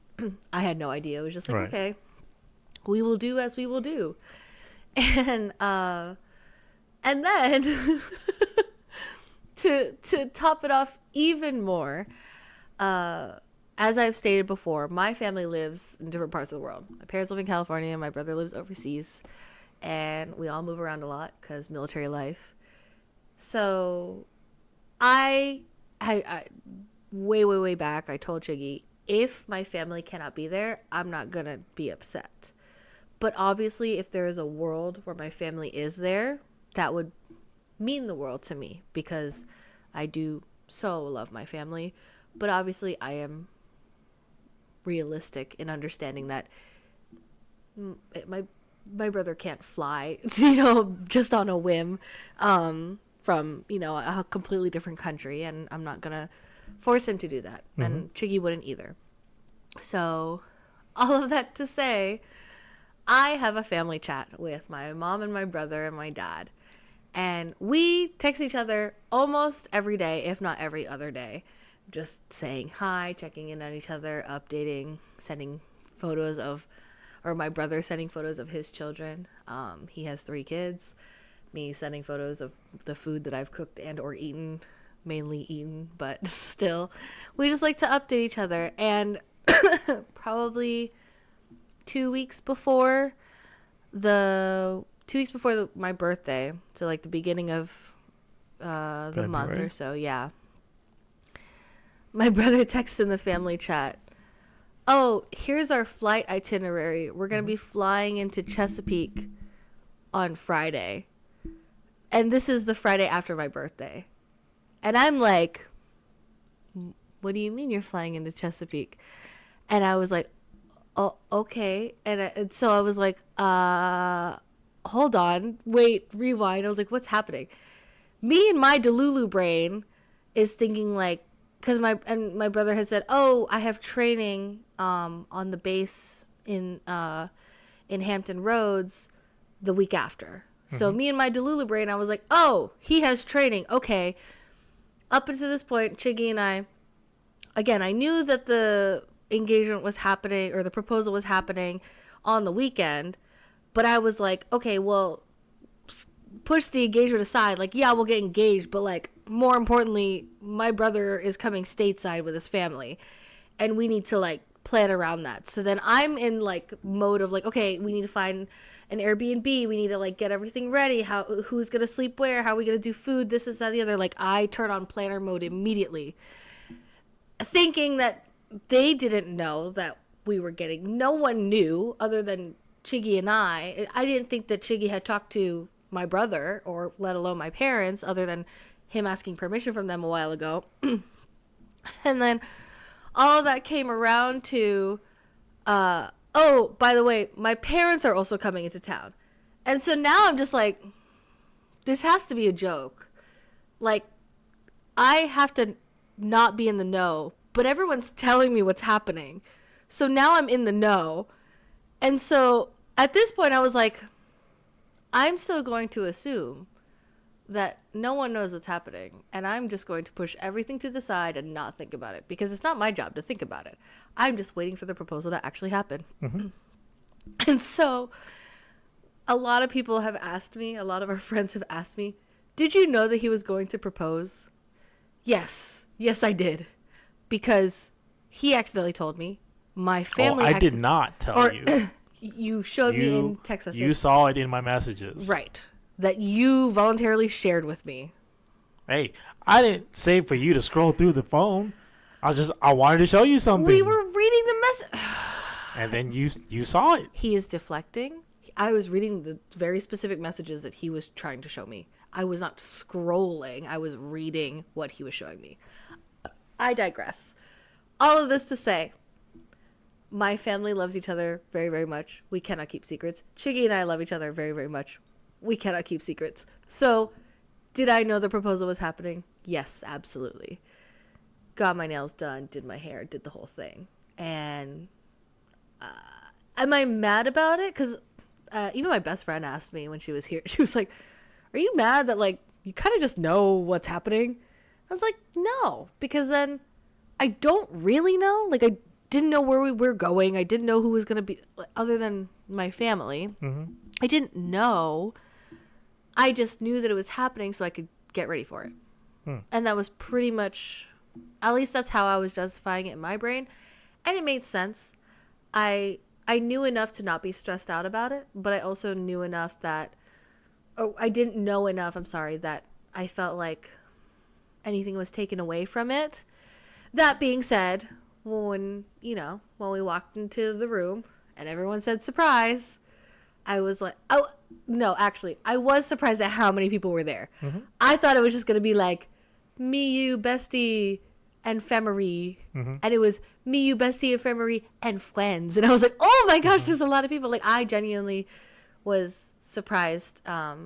I had no idea. It was just like, right. Okay, we will do as we will do. And then to top it off even more, as I've stated before, my family lives in different parts of the world. My parents live in California, my brother lives overseas, and we all move around a lot because military life. So I way back, I told Chiggy, if my family cannot be there, I'm not gonna be upset. But obviously, if there is a world where my family is there, that would mean the world to me because I do so love my family. But obviously, I am realistic in understanding that my brother can't fly, just on a whim, from, a completely different country, and I'm not gonna force him to do that. And Chiggy wouldn't either. So, all of that to say, I have a family chat with my mom and my brother and my dad. And we text each other almost every day, if not every other day. Just saying hi, checking in on each other, updating, sending photos of, or my brother sending photos of his children. He has 3 kids. Me sending photos of the food that I've cooked and or eaten, mainly eaten, but still. We just like to update each other. And probably 2 weeks before my birthday, so like the beginning of the month or so, yeah, my brother texted in the family chat, oh, here's our flight itinerary. We're going to be flying into Chesapeake on Friday. And this is the Friday after my birthday. And I'm like, what do you mean you're flying into Chesapeake? And I was like, oh, okay. And so I was like, hold on, wait, rewind. I was like, what's happening? Me and my Delulu brain is thinking like, because my brother had said, oh, I have training on the base in Hampton Roads the week after. So me and my Delulu brain, I was like, oh, he has training. Okay. Up until this point, Chiggy and I, again, I knew that the engagement was happening or the proposal was happening on the weekend, but I was like, okay, well, push the engagement aside. Like, yeah, we'll get engaged, but like, more importantly, my brother is coming stateside with his family and we need to like plan around that. So then I'm in like mode of like, okay, we need to find an Airbnb. We need to like get everything ready. Who's going to sleep where? How are we going to do food? This, that, the other. Like I turn on planner mode immediately, thinking that they didn't know that we were getting, no one knew other than Chiggy and I didn't think that Chiggy had talked to my brother or let alone my parents other than him asking permission from them a while ago. And then all of that came around to, oh, by the way, my parents are also coming into town. And so now I'm just like, this has to be a joke. Like, I have to not be in the know, but everyone's telling me what's happening. So now I'm in the know. And so at this point I was like, I'm still going to assume that no one knows what's happening, and I'm just going to push everything to the side and not think about it, because it's not my job to think about it. I'm just waiting for the proposal to actually happen. Mm-hmm. And so a lot of people have asked me, a lot of our friends have asked me, did you know that he was going to propose? Yes, I did, because he accidentally told me. My family I did not tell you. You showed me in text message. You saw it in my messages. Right. That you voluntarily shared with me. Hey, I didn't say for you to scroll through the phone. I wanted to show you something. We were reading the message. And then you saw it. He is deflecting. I was reading the very specific messages that he was trying to show me. I was not scrolling. I was reading what he was showing me. I digress. All of this to say, my family loves each other very, very much. We cannot keep secrets. Chiggy and I love each other very, very much. We cannot keep secrets. So, did I know the proposal was happening? Yes, absolutely. Got my nails done, did my hair, did the whole thing. And am I mad about it? Because even my best friend asked me when she was here. She was like, are you mad that, like, you kind of just know what's happening? I was like, no. Because then I don't really know. Like, I didn't know where we were going. I didn't know who was going to be, other than my family. Mm-hmm. I didn't know. I just knew that it was happening so I could get ready for it. And that was pretty much, at least that's how I was justifying it in my brain. And it made sense. I knew enough to not be stressed out about it, but I also knew enough that, I didn't know enough, that I felt like anything was taken away from it. That being said, when we walked into the room and everyone said surprise, I was like, oh, no, actually, I was surprised at how many people were there. Mm-hmm. I thought it was just going to be like, me, you, bestie, and femery. Mm-hmm. And it was me, you, bestie, and femery, and friends. And I was like, oh my gosh, there's a lot of people. Like, I genuinely was surprised that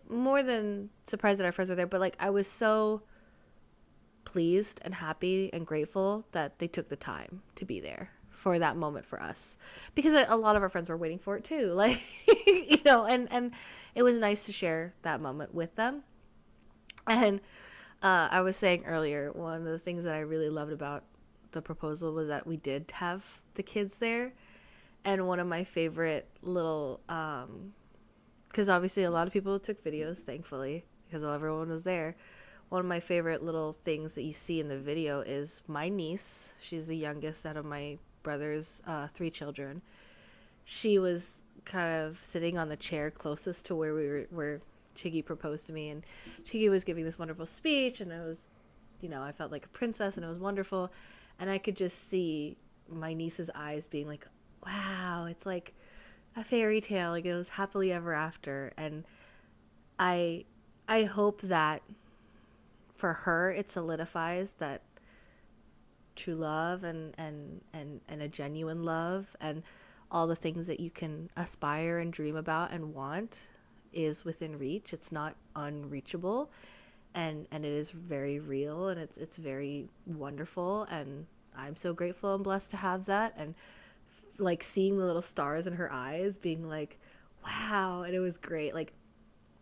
more than surprised that our friends were there, but like, I was so pleased and happy and grateful that they took the time to be there for that moment for us, because a lot of our friends were waiting for it too, like and it was nice to share that moment with them. And I was saying earlier, one of the things that I really loved about the proposal was that we did have the kids there. And one of my favorite little because obviously a lot of people took videos, thankfully, because everyone was there. One of my favorite little things that you see in the video is my niece. She's the youngest out of my brother's 3 children. She was kind of sitting on the chair closest to where Chiggy proposed to me, and Chiggy was giving this wonderful speech, and it was, I felt like a princess, and it was wonderful. And I could just see my niece's eyes being like, wow, it's like a fairy tale, like it was happily ever after. And I hope that for her it solidifies that true love and a genuine love and all the things that you can aspire and dream about and want is within reach. It's not unreachable, and it is very real, and it's very wonderful, and I'm so grateful and blessed to have that. And like seeing the little stars in her eyes being like, wow. And it was great. Like,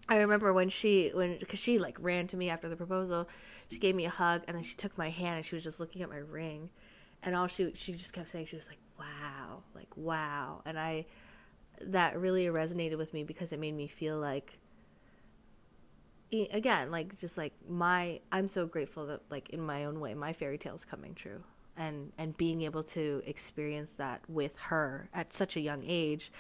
I remember because she like ran to me after the proposal, she gave me a hug, and then she took my hand and she was just looking at my ring, and all she just kept saying, she was like, wow. And that really resonated with me, because it made me feel like, again, like, just like I'm so grateful that, like, in my own way, my fairy tale is coming true, and being able to experience that with her at such a young age,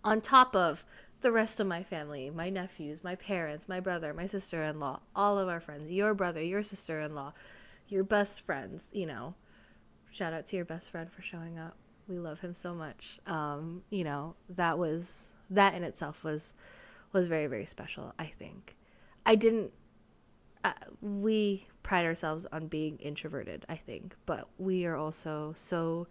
on top of the rest of my family, my nephews, my parents, my brother, my sister-in-law, all of our friends, your brother, your sister-in-law, your best friends, shout out to your best friend for showing up. We love him so much. That in itself was was very, very special, I think. I didn't, we pride ourselves on being introverted, I think, but we are also so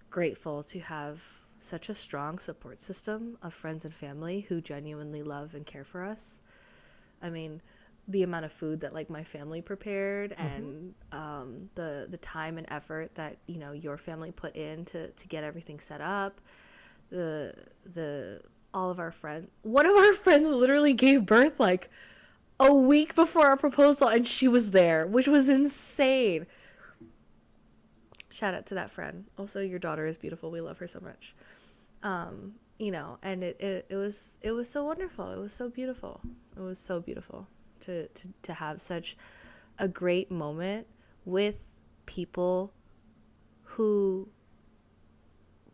grateful to have such a strong support system of friends and family who genuinely love and care for us. I mean, the amount of food that like my family prepared and the time and effort that, you know, your family put in to get everything set up. All of our friends, one of our friends literally gave birth like a week before our proposal, and she was there, which was insane. Shout out to that friend. Also, your daughter is beautiful. We love her so much. You know, and it was so wonderful. It was so beautiful. It was so beautiful to have such a great moment with people who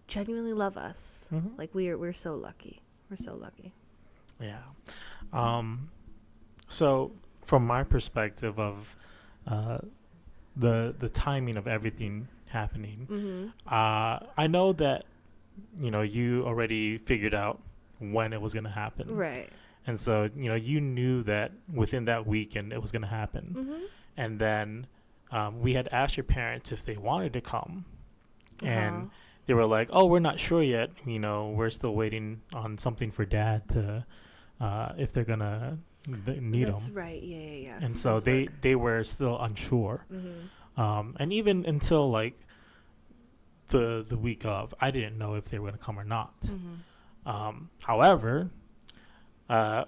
genuinely love us. Like we're so lucky. We're so lucky. Yeah. So from my perspective of the timing of everything happening, I know that, you know, you already figured out when it was going to happen. Right. And so, you know, you knew that within that weekend it was going to happen. And then we had asked your parents if they wanted to come. And they were like, oh, we're not sure yet. You know, we're still waiting on something for Dad to, if they're going to need them. That's right. Yeah. And so they were still unsure. And even until like the week of, I didn't know if they were going to come or not. However,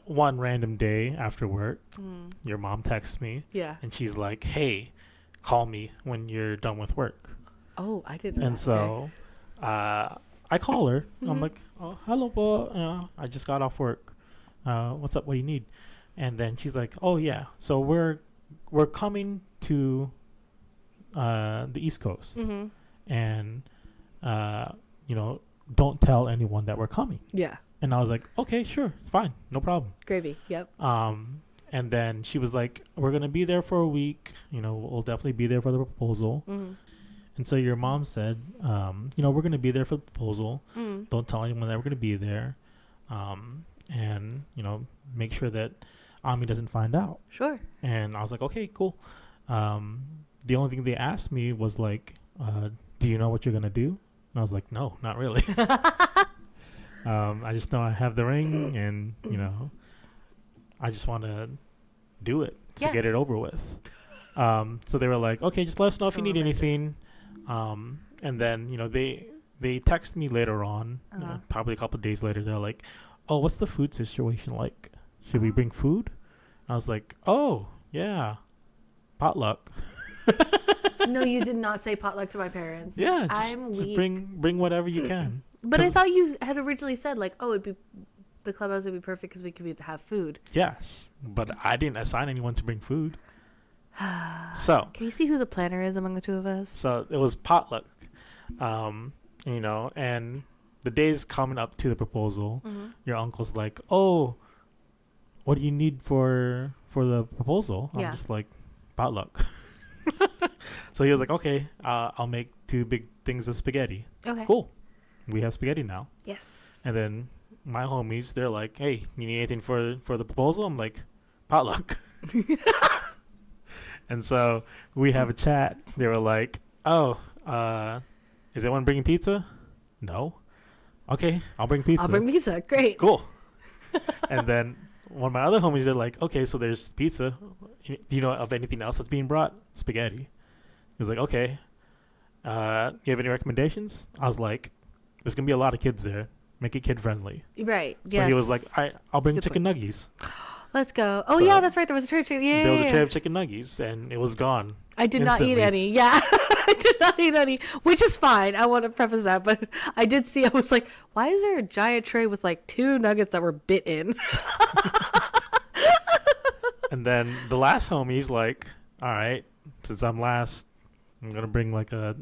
one random day after work, your mom texts me. Yeah. And she's like, hey, call me when you're done with work. Oh, I didn't know. And so I call her. I'm like, oh, hello, boy. I just got off work. What's up? What do you need? And then she's like, oh, yeah. So we're coming to the East Coast. And, you know, don't tell anyone that we're coming. Yeah. And I was like, okay, sure, fine, no problem. Gravy, yep. And then she was like, we're going to be there for a week. You know, we'll definitely be there for the proposal. And so your mom said, you know, we're going to be there for the proposal. Don't tell anyone that we're going to be there. And, you know, make sure that Ami doesn't find out. Sure. And I was like, okay, cool. The only thing they asked me was like, do you know what you're going to do? And I was like, no, not really. I just know I have the ring and, you know, I just want to do it to get it over with. So they were like, okay, just let us know if you need anything. And then, you know, they text me later on, probably a couple of days later. They're like, oh, what's the food situation like? Should we bring food? I was like, oh, yeah, potluck. No, you did not say potluck to my parents. Yeah, just bring whatever you can. But I thought you had originally said like, oh, the clubhouse would be perfect because we could have food. Yes, but I didn't assign anyone to bring food. So can you see who the planner is among the two of us? So it was potluck, you know, and the days coming up to the proposal, your uncle's like, oh, what do you need for the proposal? I'm just like, potluck. So he was like, okay, I'll make 2 big things of spaghetti. Okay, cool. We have spaghetti now. Yes. And then my homies, they're like, hey, you need anything for the proposal? I'm like, potluck. And so we have a chat. They were like, oh, is anyone bringing pizza? No. Okay, I'll bring pizza. I'll bring pizza. Great. Cool. And then one of my other homies, they're like, okay, so there's pizza. Do you know of anything else that's being brought? Spaghetti. He was like, okay. You have any recommendations? I was like, there's going to be a lot of kids there. Make it kid-friendly. Right. So he was like, all right, I'll bring chicken nuggies. Let's go. Oh, so yeah, that's right. There was a tray of chicken. Yeah, there was a tray of chicken nuggies, and it was gone. I did not eat any. Yeah, I did not eat any, which is fine. I want to preface that, but I did see, I was like, why is there a giant tray with like 2 nuggets that were bit in? And then the last homie's like, all right, since I'm last, I'm going to bring like a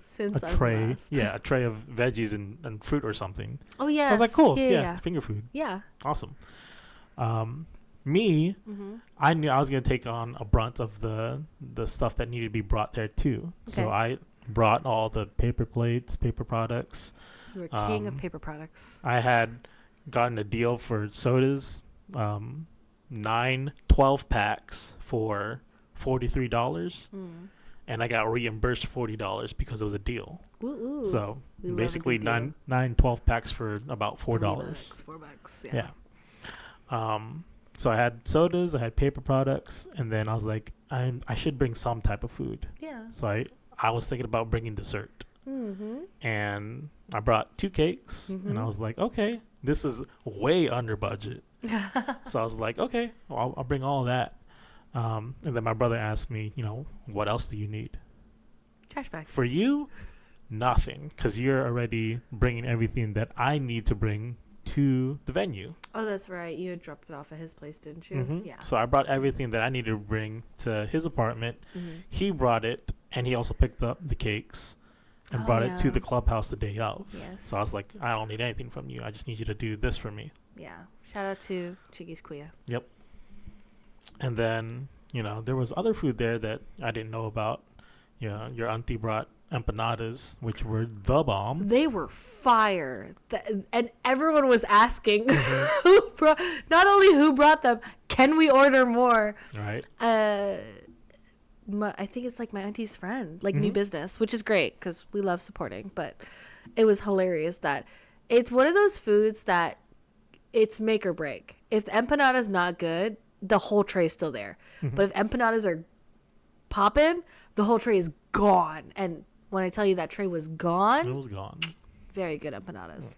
tray. Yeah, a tray of veggies and fruit or something. Oh, yeah. I was like, cool. Yeah, finger food. Yeah. Awesome. Me, I knew I was going to take on a brunt of the stuff that needed to be brought there too. Okay. So I brought all the paper plates, paper products. You were king of paper products. I had gotten a deal for sodas 9 12 packs for $43. And I got reimbursed $40 because it was a deal. Ooh. So We basically love a good deal. 9 12 packs for about $4. $4. Yeah. So I had sodas, I had paper products, and then I was like, I should bring some type of food. Yeah. So I was thinking about bringing dessert. Mm-hmm. And I brought 2 cakes, and I was like, okay, this is way under budget. So I was like, okay, well, I'll bring all that. And then my brother asked me, what else do you need? Trash bags. For you, nothing, because you're already bringing everything that I need to bring to the venue. Oh, that's right. You had dropped it off at his place, didn't you? Mm-hmm. Yeah. So I brought everything that I needed to bring to his apartment. Mm-hmm. He brought it, and he also picked up the cakes and brought it to the clubhouse the day of. Yes. So I was like, I don't need anything from you. I just need you to do this for me. Yeah. Shout out to Chiggy's Kuya. Yep. And then, there was other food there that I didn't know about. Your auntie brought empanadas, which were the bomb. They were fire. And everyone was asking not only who brought them, can we order more? Right. I think it's like my auntie's friend, like new business, which is great because we love supporting. But it was hilarious that it's one of those foods that it's make or break. If the empanada's not good, the whole tray is still there. But if empanadas are popping, the whole tray is gone. And when I tell you that tray was gone, It was gone. very good empanadas.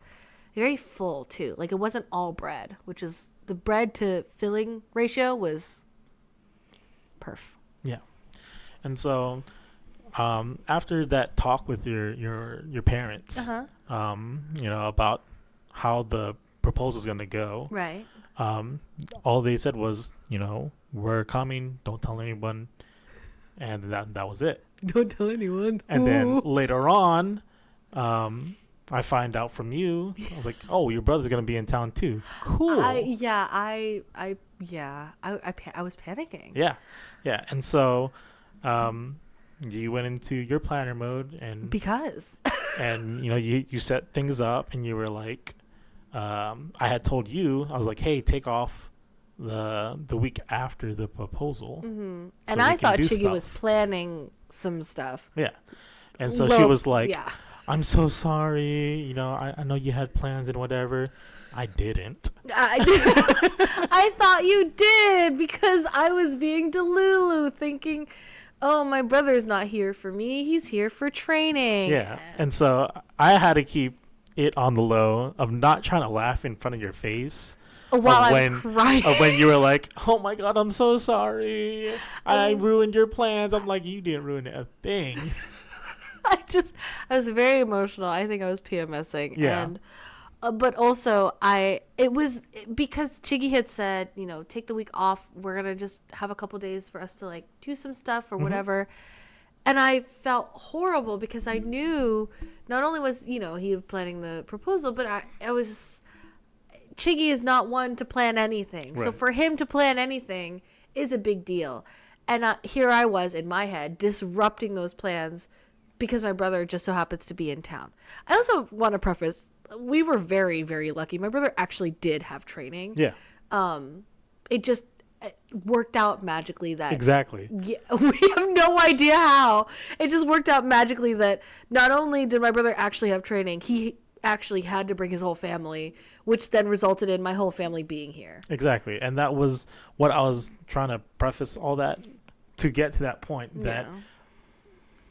Very full too. Like it wasn't all bread, which is the bread to filling ratio was perf. Yeah. And so after that talk with your parents, about how the proposal's going to go, Right. all they said was, we're coming, don't tell anyone. And that was it. Don't tell anyone. And then later on, I find out from you. I was like, "Oh, your brother's gonna be in town too. Cool." I was panicking. Yeah. And so, you went into your planner mode, and Because and you set things up, and you were like, I had told you, I was like, "Hey, take off the week after the proposal." and we I can thought do Chiggy was stuff. planning some stuff. Yeah. And so Well, she was like, yeah. I'm so sorry. I know you had plans and whatever. I didn't. I thought you did because I was being delulu thinking, oh, my brother's not here for me. He's here for training. Yeah. And so I had to keep it on the low of not trying to laugh in front of your face. While I'm crying. When you were like, oh my God, I'm so sorry. I ruined your plans. I'm like, you didn't ruin a thing. I was very emotional. I think I was PMSing. Yeah. And, but also it was because Chiggy had said, take the week off. We're going to just have a couple days for us to like do some stuff or whatever. And I felt horrible because I knew not only was, he was planning the proposal, but I was Chiggy is not one to plan anything. Right. So for him to plan anything is a big deal. And here I was in my head disrupting those plans because my brother just so happens to be in town. I also want to preface, we were very, very lucky. My brother actually did have training. Yeah. It just worked out magically that... Exactly. Yeah, we have no idea how. It just worked out magically that not only did my brother actually have training, he actually had to bring his whole family, which then resulted in my whole family being here. Exactly. And that was what I was trying to preface all that to get to that point that,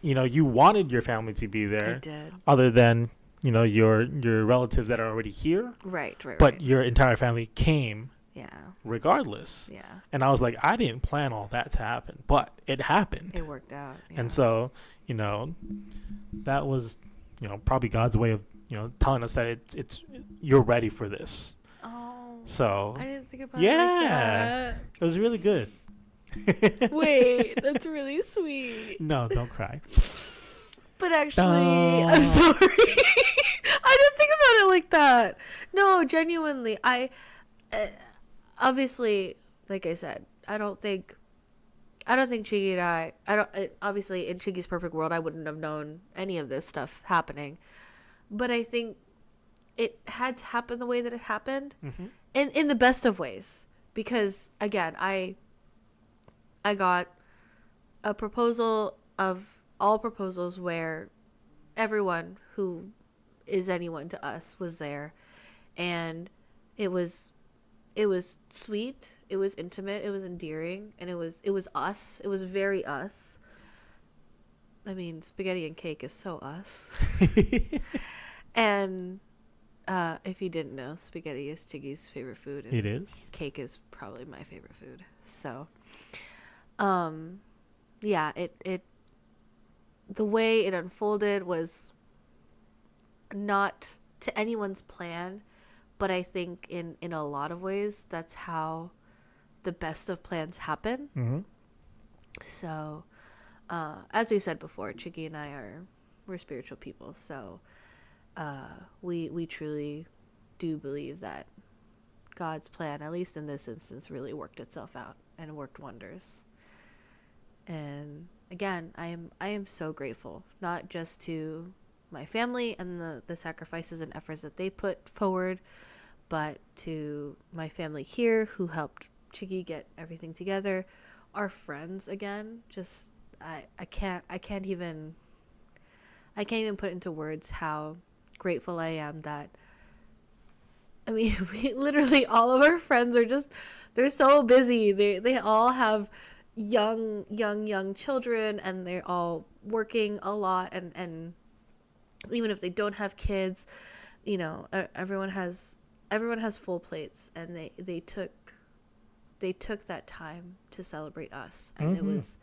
you wanted your family to be there. I did. Other than, your relatives that are already here. Right. But your entire family came. Yeah. Regardless. Yeah. And I was like, I didn't plan all that to happen, but it happened. It worked out. Yeah. And so, that was, probably God's way of, telling us that it's you're ready for this. Oh. So I didn't think about it like that. It was really good. Wait, that's really sweet. No, don't cry. But actually, I'm sorry. I didn't think about it like that. No, genuinely, obviously, like I said, I don't think Chiggy and I obviously in Chiggy's perfect world, I wouldn't have known any of this stuff happening. But I think it had to happen the way that it happened. Mm-hmm. In the best of ways. because again, I got a proposal of all proposals where everyone who is anyone to us was there, and it was sweet, it was intimate, it was endearing, and it was us. It was very us. I mean, spaghetti and cake is so us. And if you didn't know, spaghetti is Chiggy's favorite food. And it is. Cake is probably my favorite food. So, yeah, it the way it unfolded was not to anyone's plan, but I think in a lot of ways that's how the best of plans happen. Mm-hmm. So, as we said before, Chiggy and I we're spiritual people, so we truly do believe that God's plan, at least in this instance, really worked itself out and worked wonders. And again, I am so grateful, not just to my family and the sacrifices and efforts that they put forward, but to my family here who helped Chiggy get everything together, our friends. Again, just I can't even put into words how grateful I am that, I mean, we literally, all of our friends are just, they're so busy. They all have young children, and they're all working a lot, and even if they don't have kids, you know, everyone has full plates, and they took that time to celebrate us, and mm-hmm. it was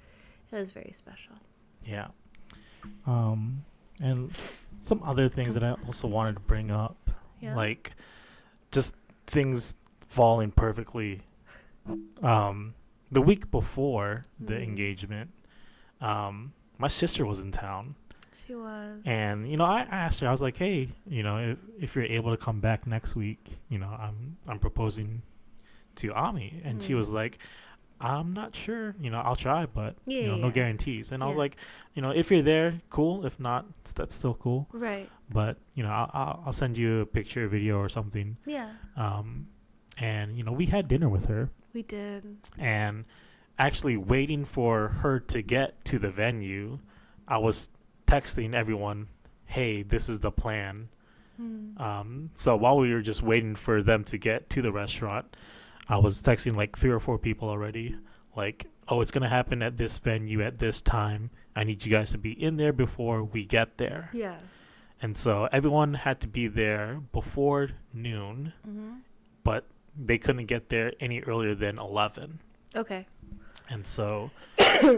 very special. Yeah. And some other things that I also wanted to bring up, like just things falling perfectly. The week before the engagement, my sister was in town. She was. And, you know, I asked her, I was like, hey, you know, if you're able to come back next week, you know, I'm proposing to Ami. And she was like, I'm not sure, you know, I'll try, but no guarantees. And I was like, you know, if you're there, cool. If not, that's still cool. Right. But, you know, I'll send you a picture, a video or something. Yeah. And, you know, we had dinner with her. We did. And actually waiting for her to get to the venue, I was texting everyone, hey, this is the plan. So while we were just waiting for them to get to the restaurant, I was texting like 3 or 4 people already, like, oh, it's going to happen at this venue at this time. I need you guys to be in there before we get there. Yeah. And so everyone had to be there before noon, but they couldn't get there any earlier than 11. Okay. And so I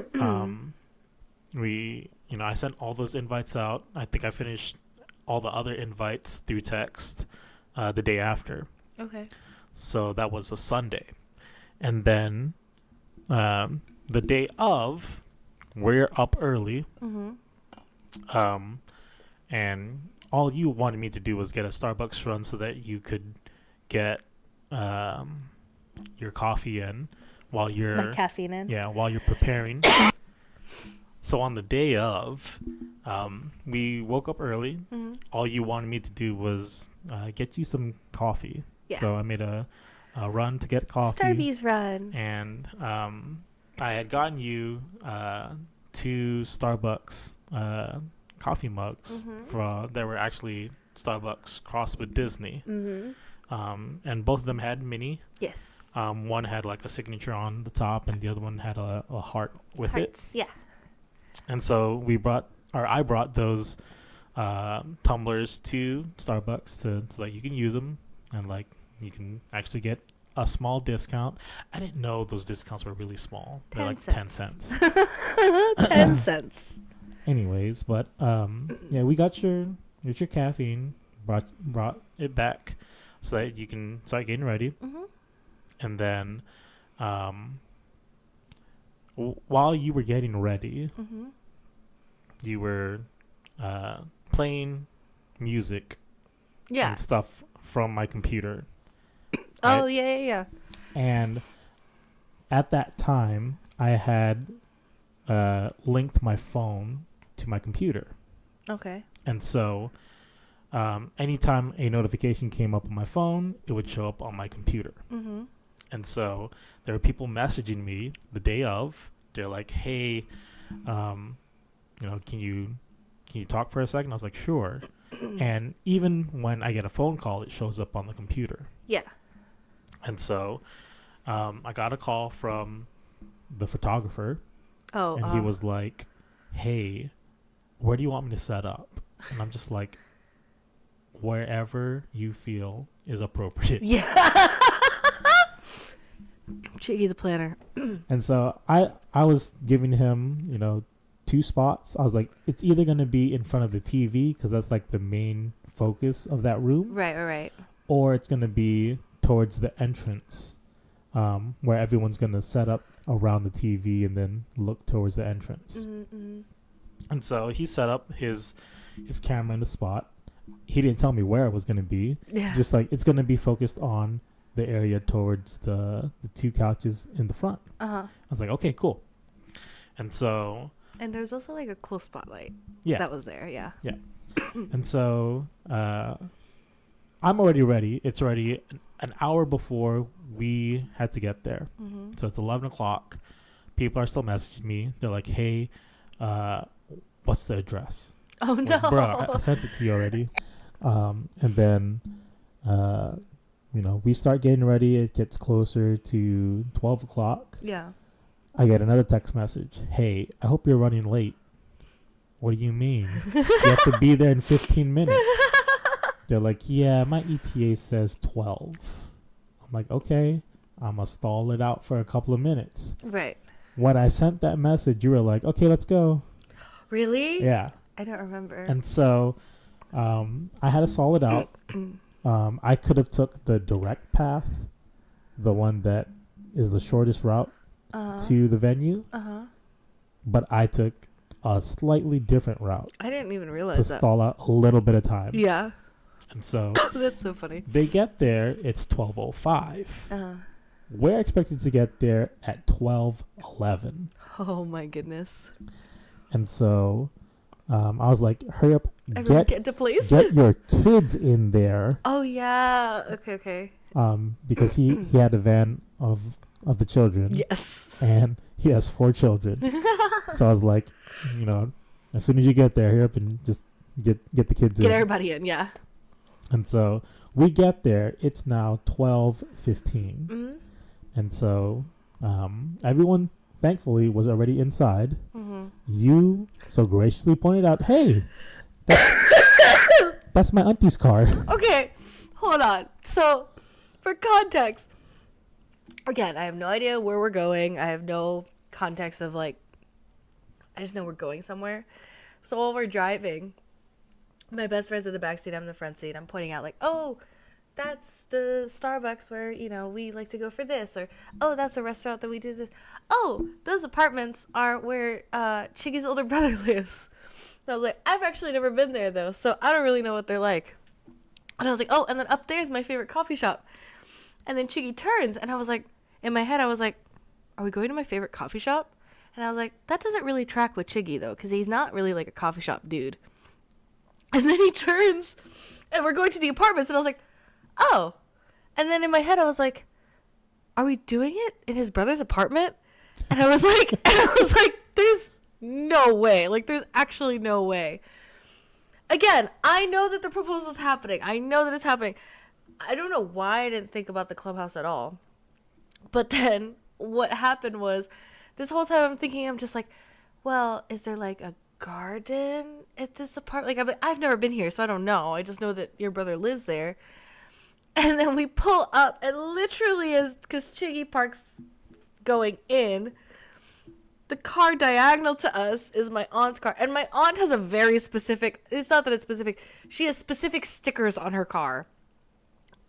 sent all those invites out. I think I finished all the other invites through text the day after. Okay. So that was a Sunday. And then the day of, we're up early. And all you wanted me to do was get a Starbucks run so that you could get your coffee in while you're... My caffeine in. Yeah, while you're preparing. So on the day of, we woke up early. All you wanted me to do was get you some coffee. Yeah. So I made a run to get coffee. Starbucks run. And I had gotten you 2 Starbucks coffee mugs that were actually Starbucks crossed with Disney. And both of them had mini. Yes. One had like a signature on the top, and the other one had a heart with Hearts, it. Yeah. And so I brought those tumblers to Starbucks so that you can use them, and like you can actually get a small discount. I didn't know those discounts were really small. They're like 10 cents. 10 cents. Anyways, but yeah, we got your caffeine, brought it back so that you can start getting ready. And then while you were getting ready, you were playing music and stuff from my computer. Oh, yeah. And at that time, I had linked my phone to my computer. Okay. And so anytime a notification came up on my phone, it would show up on my computer. And so there were people messaging me the day of. They're like, hey, can you talk for a second? I was like, sure. And even when I get a phone call, it shows up on the computer. Yeah. And so I got a call from the photographer. Oh. And he was like, hey, where do you want me to set up? And I'm just like, wherever you feel is appropriate. Yeah. Chiggy the planner. And so I was giving him, 2 spots. I was like, it's either going to be in front of the TV because that's like the main focus of that room. Right. Or it's going to be towards the entrance where everyone's going to set up around the TV and then look towards the entrance. Mm-hmm. And so he set up his camera in the spot. He didn't tell me where it was going to be. Yeah. Just like it's going to be focused on the area towards the 2 couches in the front. I was like, okay, cool. And so... And there's also like a cool spotlight. Yeah. That was there, yeah. Yeah. And so I'm already ready. It's already an hour before we had to get there. Mm-hmm. So it's 11 o'clock. People are still messaging me. They're like, hey, what's the address? Oh, no. Like, bro, I sent it to you already. And then, we start getting ready. It gets closer to 12 o'clock. Yeah. I get another text message. Hey, I hope you're running late. What do you mean? You have to be there in 15 minutes. They're like, yeah, my ETA says 12. I'm like, okay, I'm going to stall it out for a couple of minutes. Right. When I sent that message, you were like, okay, let's go. Really? Yeah. I don't remember. And so I had to stall it out. I could have took the direct path, the one that is the shortest route to the venue. But I took a slightly different route. I didn't even realize to that. stall out a little bit of time. Yeah. And so that's so funny. They get there, it's 12:05. We're expected to get there at 12:11. Oh my goodness. And so I was like, hurry up, get to place. Get your kids in there. Oh yeah. Okay. Because he had a van of the children. Yes. And he has 4 children. So I was like, as soon as you get there, hurry up and just get the kids in. Get everybody in, yeah. And so we get there. It's now 12:15. Mm-hmm. And so everyone, thankfully, was already inside. Mm-hmm. You so graciously pointed out, hey, that's my auntie's car. Okay, hold on. So, for context, again, I have no idea where we're going. I have no context of I just know we're going somewhere. So while we're driving, my best friend's in the back seat, I'm in the front seat. I'm pointing out oh, that's the Starbucks where, we like to go for this. Or, oh, that's a restaurant that we did this. Oh, those apartments are where Chiggy's older brother lives. And I was like, I've actually never been there, though, so I don't really know what they're like. And I was like, oh, and then up there's my favorite coffee shop. And then Chiggy turns, and I was like, in my head, I was like, are we going to my favorite coffee shop? And I was like, that doesn't really track with Chiggy, though, because he's not really like a coffee shop dude. And then he turns, and we're going to the apartments, and I was like, oh. And then in my head, I was like, are we doing it in his brother's apartment? And I was like, there's no way. There's actually no way. Again, I know that the proposal's happening. I know that it's happening. I don't know why I didn't think about the clubhouse at all. But then what happened was, this whole time I'm thinking, I'm just like, well, is there a garden at this apartment? I've never been here, so I don't know. I just know that your brother lives there. And then we pull up, and literally because Chiggy parks going in, the car diagonal to us is my aunt's car. And my aunt has a very specific, it's not that it's specific, she has specific stickers on her car.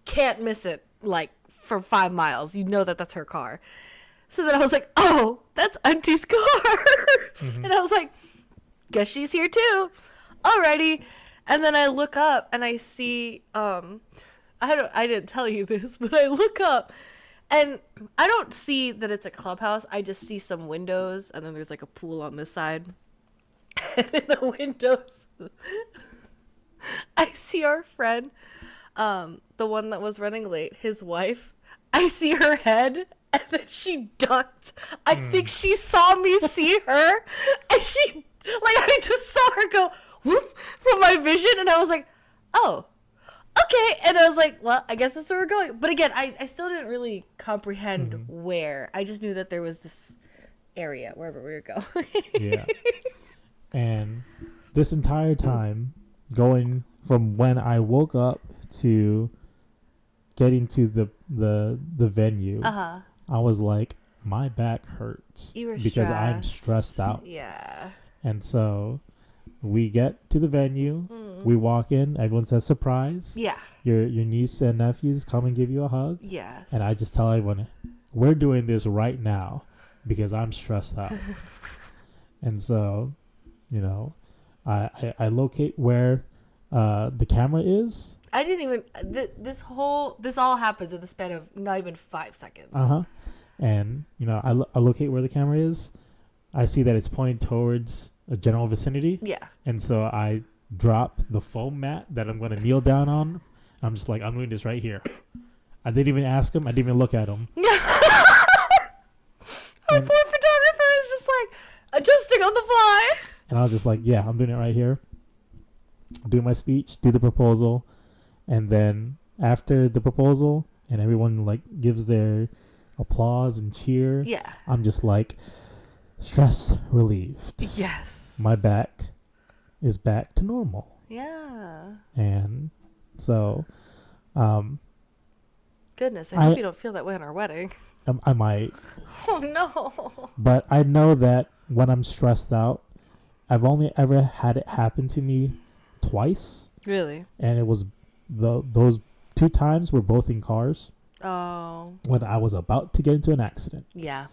Can't miss it, for 5 miles. You know that that's her car. So then I was like, oh, that's Auntie's car. Mm-hmm. And I was like, guess she's here too. Alrighty. And then I look up and I see, I didn't tell you this, but I look up and I don't see that it's a clubhouse. I just see some windows, and then there's a pool on this side. And in the windows, I see our friend, the one that was running late, his wife, I see her head, and then she ducked. I think she saw me see her, and she, like, I just saw her go whoop from my vision, and I was like, oh, okay. And I was like, well, I guess that's where we're going. But again, I still didn't really comprehend where. I just knew that there was this area wherever we were going. Yeah. And this entire time, going from when I woke up to getting to the venue, Uh-huh. I was like, my back hurts You were because I'm stressed out. Yeah. And so we get to the venue, we walk in, everyone says surprise. Yeah. Your niece and nephews come and give you a hug. Yes. And I just tell everyone, we're doing this right now because I'm stressed out. And so, you know, I locate where the camera is. I didn't even this all happens in the span of not even 5 seconds. And you know, I locate where the camera is. I see that it's pointing towards a general vicinity. Yeah. And so I drop the foam mat that I'm going to kneel down on. I'm just like, I'm doing this right here. I didn't even ask him. I didn't even look at him. Our poor photographer is just like adjusting on the fly. And I was just like, yeah, I'm doing it right here. Do my speech, do the proposal. And then after the proposal and everyone like gives their applause and cheer, Yeah. I'm just like, stress relieved. Yes. My back is back to normal. Yeah. And so Goodness, I hope you don't feel that way on our wedding. I might. Oh no. But I know that when I'm stressed out, I've only ever had it happen to me twice. Really? And it was those 2 times were both in cars. Oh. When I was about to get into an accident. Yeah.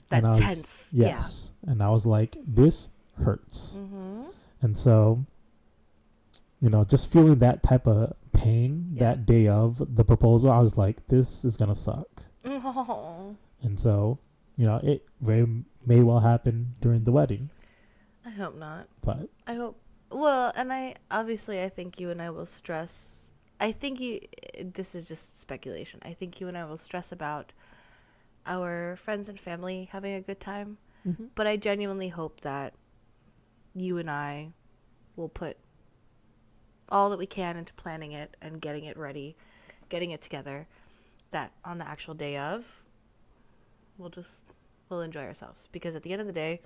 That and tense. Yes. Yeah. And I was like, this hurts. Mm-hmm. And so, you know, just feeling that type of pain that day of the proposal, I was like, this is going to suck. Oh. And so, you know, it very may well happen during the wedding. I hope not. But I hope. Well, and I think you and I will stress. I think this is just speculation. I think you and I will stress about our friends and family having a good time. Mm-hmm. But I genuinely hope that you and I will put all that we can into planning it and getting it ready, getting it together, that on the actual day of, we'll enjoy ourselves. Because at the end of the day,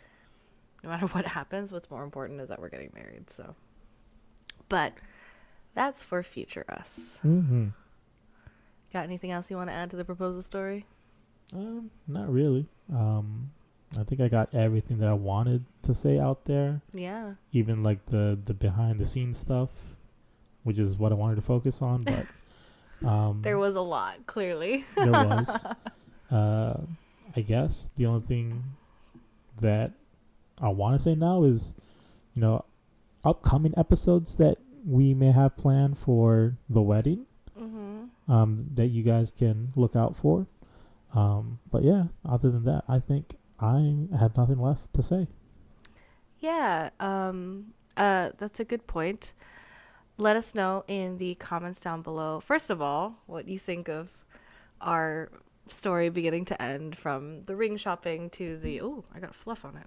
no matter what happens, what's more important is that we're getting married. So, but that's for future us. Mm-hmm. Got anything else you want to add to the proposal story? Not really. I think I got everything that I wanted to say out there. Yeah. Even like the behind the scenes stuff, which is what I wanted to focus on. But there was a lot, clearly. There was. I guess the only thing that I want to say now is, you know, upcoming episodes that we may have planned for the wedding, that you guys can look out for. But yeah, other than that, I think I have nothing left to say. Yeah, that's a good point. Let us know in the comments down below, first of all, what you think of our story beginning to end, from the ring shopping to the, I got fluff on it,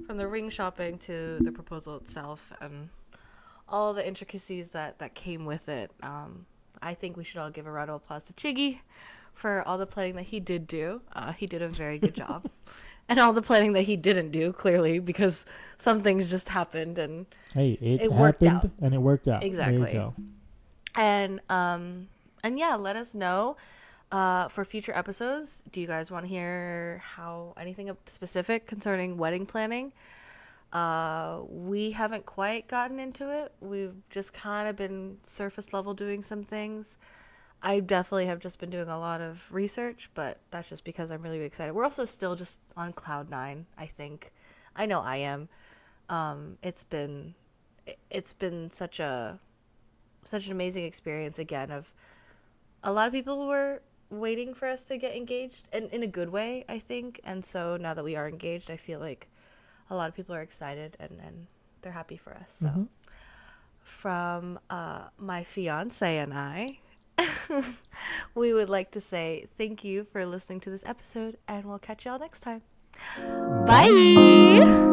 from the ring shopping to the proposal itself and all the intricacies that came with it. I think we should all give a round of applause to Chiggy for all the planning that he did do. He did a very good job. And all the planning that he didn't do, clearly, because some things just happened and it worked happened out. And it worked out. Exactly. There you go. And yeah, let us know for future episodes. Do you guys want to hear anything specific concerning wedding planning? We haven't quite gotten into it. We've just kind of been surface level doing some things. I definitely have just been doing a lot of research, but that's just because I'm really excited. We're also still just on cloud 9, I think. I know I am. It's been such an amazing experience again. Of a lot of people were waiting for us to get engaged, and in a good way, I think. And so now that we are engaged, I feel like a lot of people are excited and they're happy for us. So from my fiance and I, we would like to say thank you for listening to this episode, and we'll catch y'all next time. Bye.